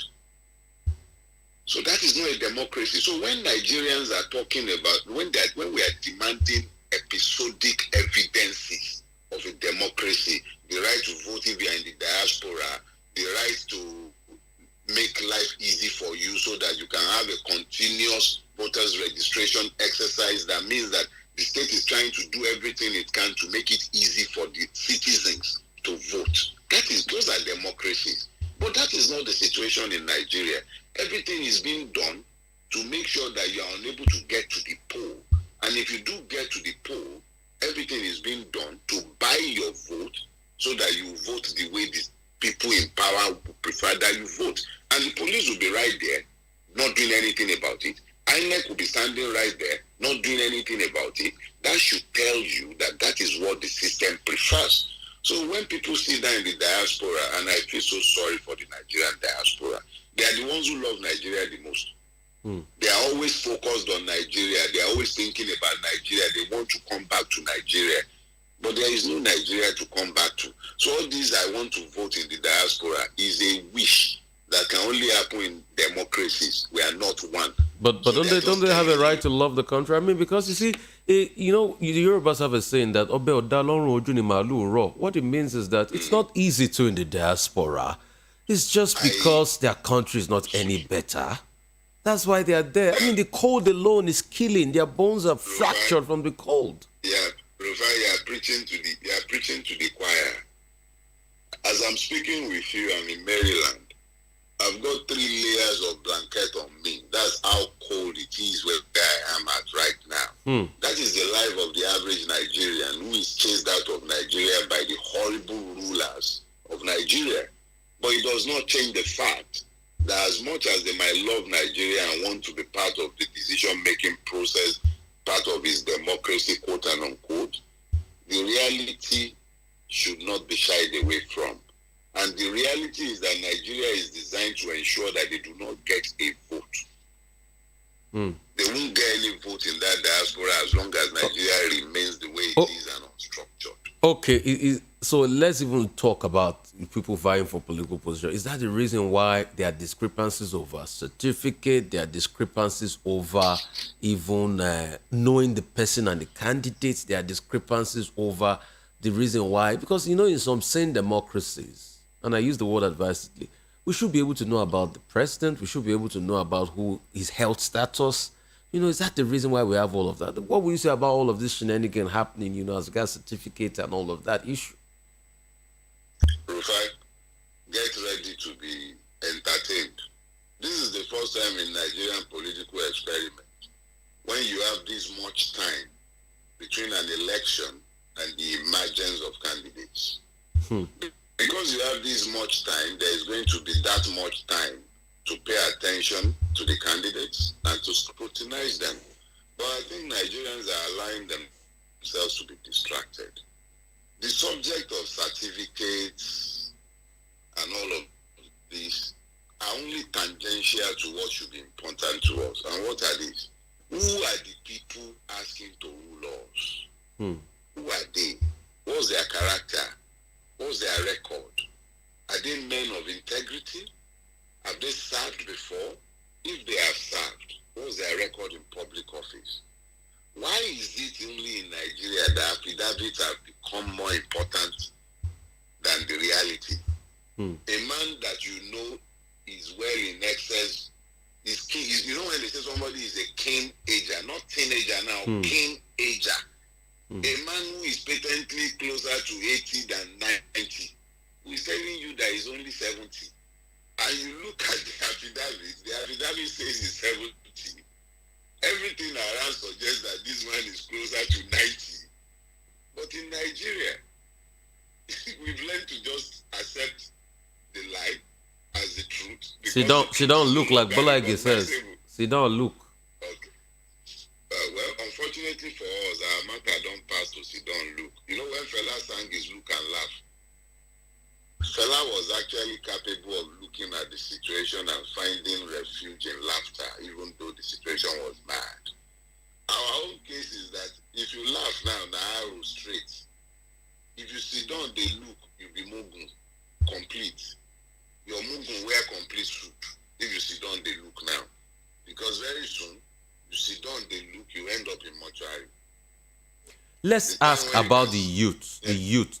So that is not a democracy. So when Nigerians are talking about, when we are demanding episodic evidences of a democracy, the right to vote if you are in the diaspora, the right to make life easy for you so that you can have a continuous voters registration exercise, that means that the state is trying to do everything it can to make it easy for the citizens to vote. Those are democracies. But that is not the situation in Nigeria. Everything is being done to make sure that you are unable to get to the poll. And if you do get to the poll, everything is being done to buy your vote so that you vote the way the people in power prefer that you vote. And the police will be right there, not doing anything about it. INEC will be standing right there, not doing anything about it. That should tell you that that is what the system prefers. So when people sit down in the diaspora, and I feel so sorry for the Nigerian diaspora, they are the ones who love Nigeria the most. They are always focused on Nigeria. They are always thinking about Nigeria. They want to come back to Nigeria. But there is no Nigeria to come back to. So all these I want to vote in the diaspora is a wish that can only happen in democracies. We are not one. But so don't they have a right to love the country? I mean, because you see, the Yorubas have a saying that what it means is that it's not easy to in the diaspora. It's just because their country is not any better. That's why they are there. I mean, the cold alone is killing. Their bones are fractured from the cold. Yeah, Rufai, you are preaching to the choir. As I'm speaking with you, I'm in Maryland. I've got 3 layers of blanket on me. That's how cold it is where I am at right now. That is the life of the average Nigerian who is chased out of Nigeria by the horrible rulers of Nigeria. But it does not change the fact that as much as they might love Nigeria and want to be part of the decision-making process, part of its democracy, quote and unquote, the reality should not be shied away from. And the reality is that Nigeria is designed to ensure that they do not get a vote. They won't get any vote in that diaspora as long as Nigeria remains the way it is and unstructured. Okay, so let's even talk about people vying for political position. Is that the reason why there are discrepancies over certificate? There are discrepancies over even knowing the person and the candidates. There are discrepancies over the reason why. Because, in some sane democracies, and I use the word advisedly, we should be able to know about the president. We should be able to know about who his health status. Is that the reason why we have all of that? What will you say about all of this shenanigan happening, as regards certificate and all of that issue? Rufai, get ready to be entertained. This is the first time in Nigerian political experiment when you have this much time between an election and the emergence of candidates. Because you have this much time, there is going to be that much time to pay attention to the candidates and to scrutinize them. But I think Nigerians are allowing themselves to be distracted. The subject of certificates and all of this are only tangential to what should be important to us. And what are these? Who are the people asking to rule us? Who are they? What's their character? What's their record? Are they men of integrity? Have they served before? If they have served, what's their record in public office? Why is it only in Nigeria that affidavits have become more important than the reality? A man that is well in excess, is king. When they say somebody is a king ager, not teenager now, king ager. A man who is patently closer to 80 than 90, who is telling you that he's only 70. And you look at the affidavit says he's 70. Everything around suggests that this man is closer to 90. But in Nigeria, we've learned to just accept the lie as the truth. She don't look like Bolage says. She don't look. Okay. Well, unfortunately for us, our matter don't pass to sit down look. When Fela sang his Look and Laugh, Fela was actually capable of looking at the situation and finding refuge in laughter, even though the situation was bad. Our own case is that if you laugh now, arrow straight. If you sit down, they look, you be mugun, complete. Your mugun wear complete suit. If you sit down, they look now. Because very soon, you sit down, they look, you end up in mortuary. Let's ask about the youth, the youth.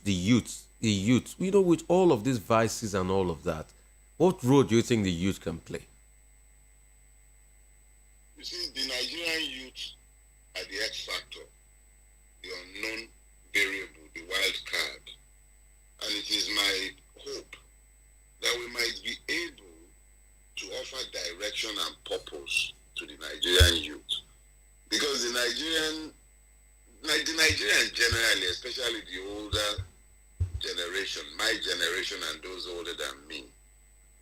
You know, with all of these vices and all of that, what role do you think the youth can play? You see, the Nigerian youth are the X factor, the unknown variable, the wild card. And it is my hope that we might be able to offer direction and purpose to the Nigerian youth. Because the Nigerian generally, especially the older generation, my generation and those older than me,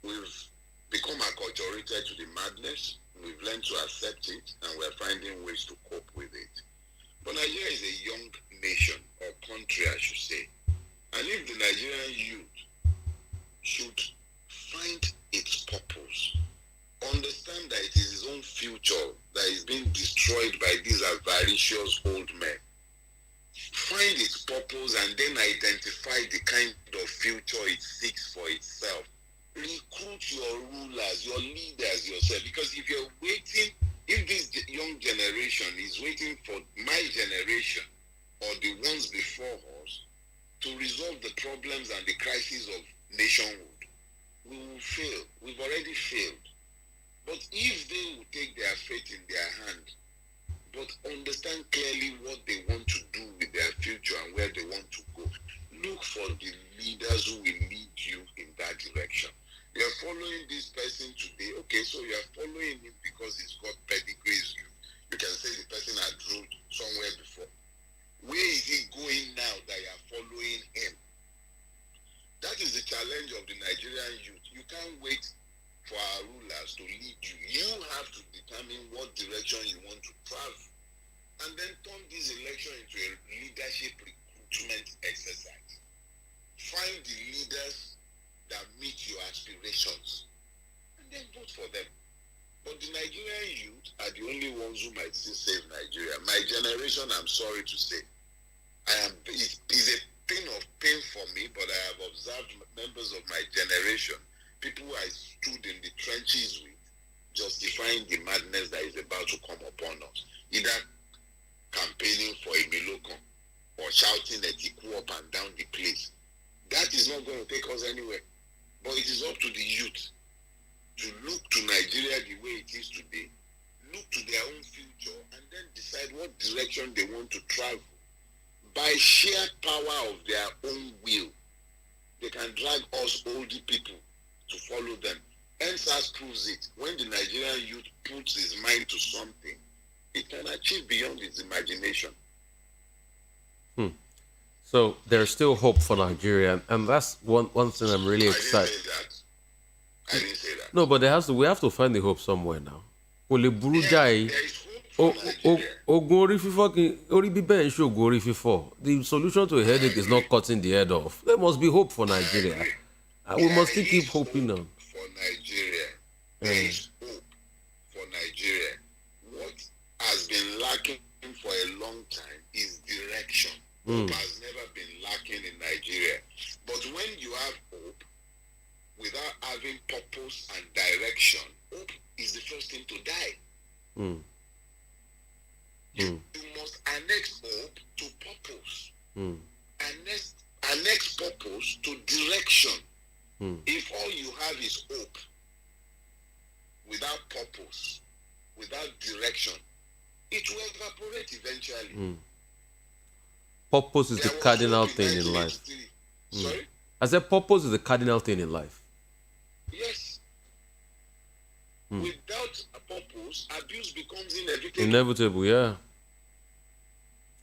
we've become acculturated to the madness. We've learned to accept it, and we're finding ways to cope with it. But Nigeria is a young nation, or country, I should say. And if the Nigerian youth should find its purpose, understand that it is his own future that is being destroyed by these avaricious old men, find its purpose and then identify the kind of future it seeks for itself. Recruit your rulers, your leaders, yourself. Because if you're waiting, if this young generation is waiting for my generation or the ones before us to resolve the problems and the crises of nationhood, we will fail. We've already failed. But if they will take their fate in their hand, but understand clearly what they want to do with their future and where they want to go, look for the leaders who will lead you in that direction. You're following this person today. Okay, so you're following him because he's got pedigrees. You can say the person had ruled somewhere before. Where is he going now that you're following him? That is the challenge of the Nigerian youth. You can't wait for our rulers to lead you. You have to determine what direction you want to travel. And then turn this election into a leadership recruitment exercise. Find the leaders that meet your aspirations and then vote for them. But the Nigerian youth are the only ones who might still save Nigeria. My generation, I'm sorry to say, it is a thing of pain for me, but I have observed members of my generation, people who I stood in the trenches with, justifying the madness that is about to come upon us. Either campaigning for a Milocon or shouting a Tiku up and down the place. That is not going to take us anywhere. But it is up to the youth to look to Nigeria the way it is today, look to their own future, and then decide what direction they want to travel. By sheer power of their own will, they can drag us older people to follow them. NSAS proves it. When the Nigerian youth puts his mind to something, it can achieve beyond its imagination. So there's still hope for Nigeria, and that's one thing I'm really excited. I didn't say that. No, but we have to find the hope somewhere now. There is hope for Nigeria. The solution to a headache is not cutting the head off. There must be hope for Nigeria. And we must still keep hoping on. For Nigeria, there is hope for Nigeria. What has been lacking for a long time is direction. Hope has never been lacking in Nigeria. But when you have hope, without having purpose and direction, hope is the first thing to die. You must annex hope to purpose. Annex purpose to direction. If all you have is hope, without purpose, without direction, it will evaporate eventually. Purpose is the cardinal thing in life. Sorry? I said purpose is the cardinal thing in life. Yes. Without a purpose, abuse becomes inevitable. Inevitable, yeah.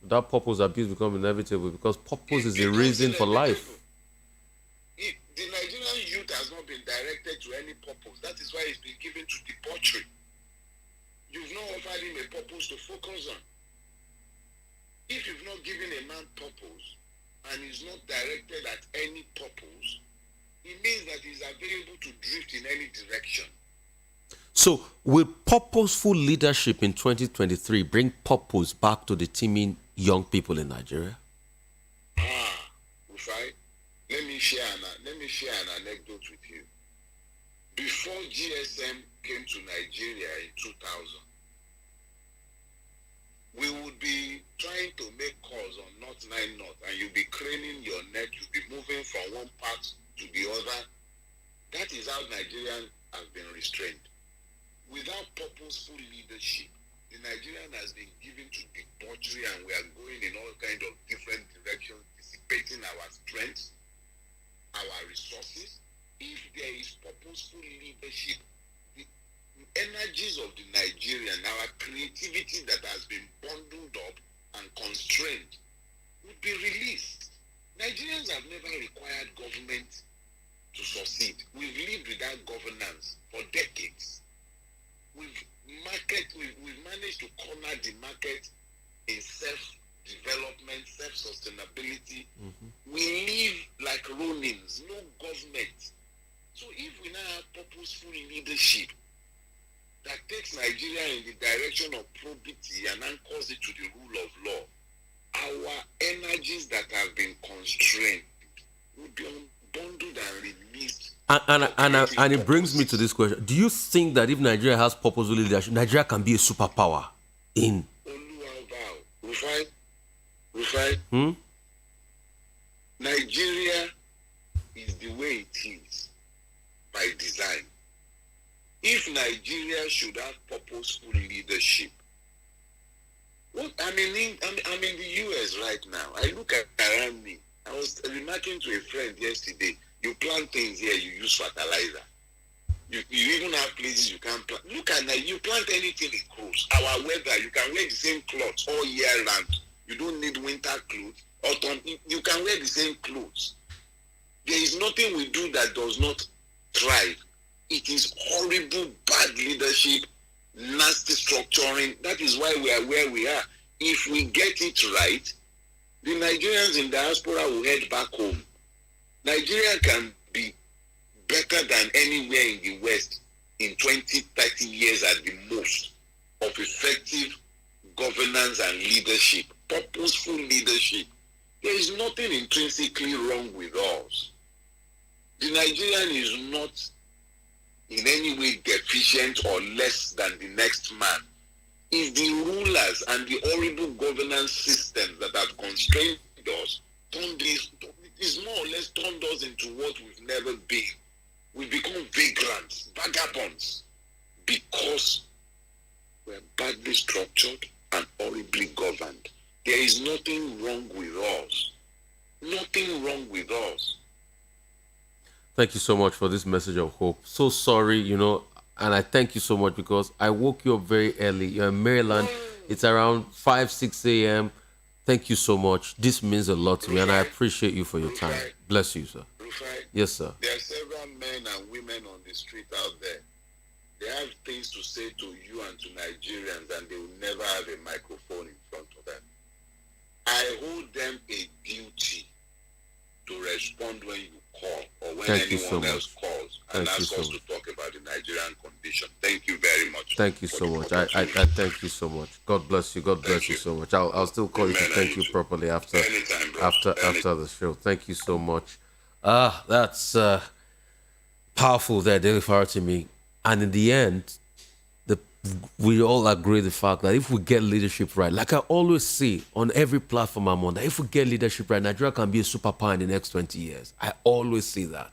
Without purpose, abuse becomes inevitable because purpose is the reason for life. The Nigerian youth has not been directed to any purpose. That is why it's been given to debauchery. You've not offered him a purpose to focus on. If you've not given a man purpose and he's not directed at any purpose, it means that he's available to drift in any direction. So, will purposeful leadership in 2023 bring purpose back to the teeming young people in Nigeria? Rufai, let me share an anecdote with you. Before GSM came to Nigeria in 2000, we would be trying to make calls on North 9 North, and you'll be craning your neck, you'll be moving from one part to the other. That is how Nigerian has been restrained. Without purposeful leadership, the Nigerian has been given to debauchery, and we are going in all kinds of different directions, dissipating our strengths, our resources. If there is purposeful leadership, the energies of the Nigerian, our creativity that has been bundled up and constrained, would be released. Nigerians have never required government to succeed. We've lived without governance for decades. We've managed to corner the market in self-development, self-sustainability. We live like Ronins, no government. So if we now have purposeful leadership that takes Nigeria in the direction of probity and anchors it to the rule of law, our energies that have been constrained will be unbundled and released. And it brings me to this question. Do you think that if Nigeria has purposeful leadership, Nigeria can be a superpower in? Rufai, Nigeria is the way it is by design. If Nigeria should have purposeful leadership, I'm in the US right now. I look around me. I was remarking to a friend yesterday, you plant things here, you use fertilizer. You even have places you can plant. Look at that, you plant anything, it grows. Our weather, you can wear the same clothes all year round. You don't need winter clothes. Autumn, you can wear the same clothes. There is nothing we do that does not thrive. It is horrible, bad leadership, nasty structuring. That is why we are where we are. If we get it right, the Nigerians in diaspora will head back home. Nigeria can be better than anywhere in the West in 20, 30 years at the most of effective governance and leadership, purposeful leadership. There is nothing intrinsically wrong with us. The Nigerian is not in any way deficient or less than the next man. It's the rulers and the horrible governance systems that have constrained us, it's more or less turned us into what we've never been. We've become vagrants, vagabonds, because we're badly structured and horribly governed. There is nothing wrong with us. Nothing wrong with us. Thank you so much for this message of hope. So sorry, and I thank you so much because I woke you up very early. You're in Maryland. It's around 5, 6 a.m. Thank you so much. This means a lot to me, and I appreciate you for your time. Bless you, sir. Yes, sir. There are several men and women on the street out there. They have things to say to you and to Nigerians, and they will never have a microphone in front of them. I hold them a duty to respond when you call or when anyone else calls and ask us to talk about the Nigerian condition. Thank you very much. Thank you so much. I thank you so much. God bless you. God bless you so much. I'll still call you to thank you properly after the show. Thank you so much. That's powerful there, Dele Farotimi. And in the end, we all agree the fact that if we get leadership right, like I always say on every platform I'm on, that if we get leadership right, Nigeria can be a superpower in the next 20 years. I always say that.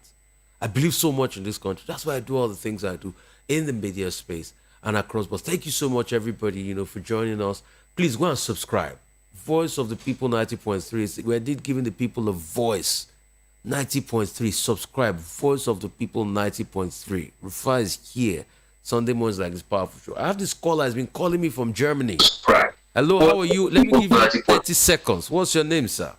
I believe so much in this country. That's why I do all the things I do in the media space and across. But thank you so much, everybody, for joining us. Please go and subscribe. Voice of the People 90.3. We're indeed giving the people a voice. 90.3. Subscribe. Voice of the People 90.3. Rufai is here. Sunday mornings like this powerful show. I have this caller has been calling me from Germany. Hello, how are you? Let me give you 30 seconds. What's your name, sir?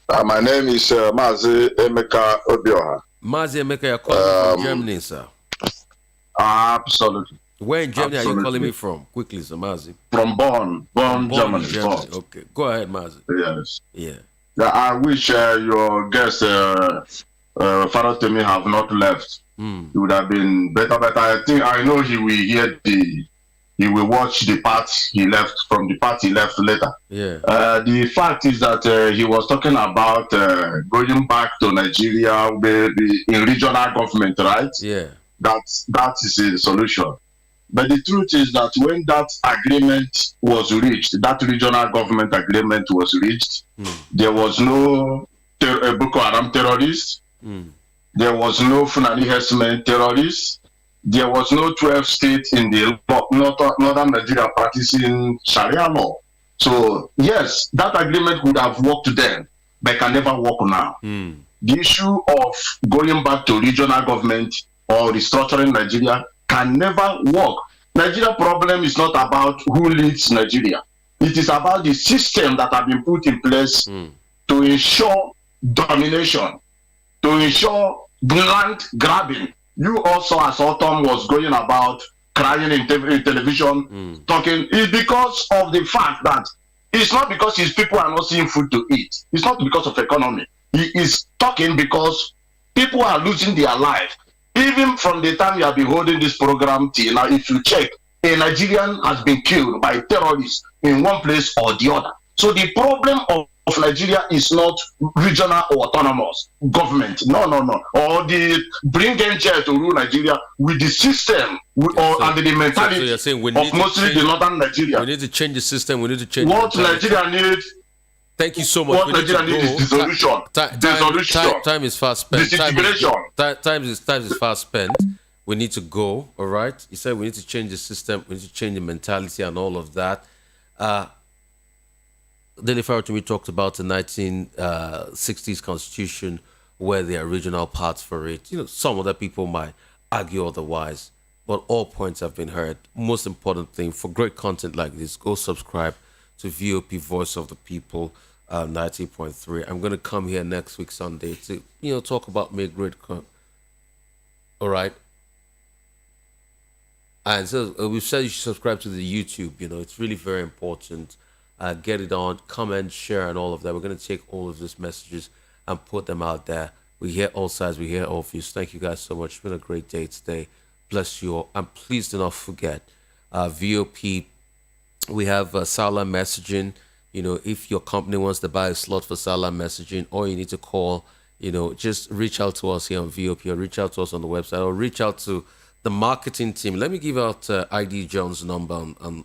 My name is Mazi Emeka Obioha. Mazi Emeka, you're calling from Germany, sir? Absolutely. Where in Germany are you calling me from? Quickly, sir, Mazi. From Bonn, Germany. Bonn. Okay, go ahead, Mazi. Yes. Yeah. I wish your guest, Farotimi, have not left. It would have been better, but I know he will hear the he will watch the part he left later. Yeah. The fact is that he was talking about going back to Nigeria in regional government, right? Yeah. That is a solution. But the truth is that when that agreement was reached, that regional government agreement was reached, there was no Boko Haram terrorists, there was no Fulani herdsmen terrorists, there was no 12 states in the northern Nigeria practicing Sharia law. So yes, that agreement would have worked then, but can never work now. The issue of going back to regional government or restructuring Nigeria can never work. Nigeria problem is not about who leads Nigeria. It is about the system that have been put in place to ensure domination, to ensure land grabbing. You also, as Autumn was going about crying in television, talking, it's because of the fact that it's not because his people are not seeing food to eat. It's not because of economy. He is talking because people are losing their life. Even from the time you have been holding this program till now, if you check, a Nigerian has been killed by terrorists in one place or the other. So the problem of Nigeria is not regional or autonomous government. No. Or the bring NGL to rule Nigeria with the system and the mentality so you're saying we of need mostly the northern Nigeria. We need to change the system. We need to change what Nigeria needs. Thank you so much. What Nigeria needs is dissolution. Time is fast spent. Time is fast spent. We need to go. All right. You said we need to change the system. We need to change the mentality and all of that. Dele Farotimi talked about the 1960s constitution, where there are regional parts for it. You know, some other people might argue otherwise, but all points have been heard. Most important thing, for great content like this, go subscribe to VOP Voice of the People 90.3. I'm going to come here next week Sunday to talk about Make Great. All right. And so we've said you should subscribe to the YouTube. It's really very important. Get it on, comment, share, and all of that. We're going to take all of these messages and put them out there. We hear all sides. We hear all views. Thank you guys so much. It's been a great day today. Bless you all. And please do not forget, VOP, we have Salah messaging. If your company wants to buy a slot for Salah messaging, or you need to call, just reach out to us here on VOP, or reach out to us on the website, or reach out to the marketing team. Let me give out ID John's number on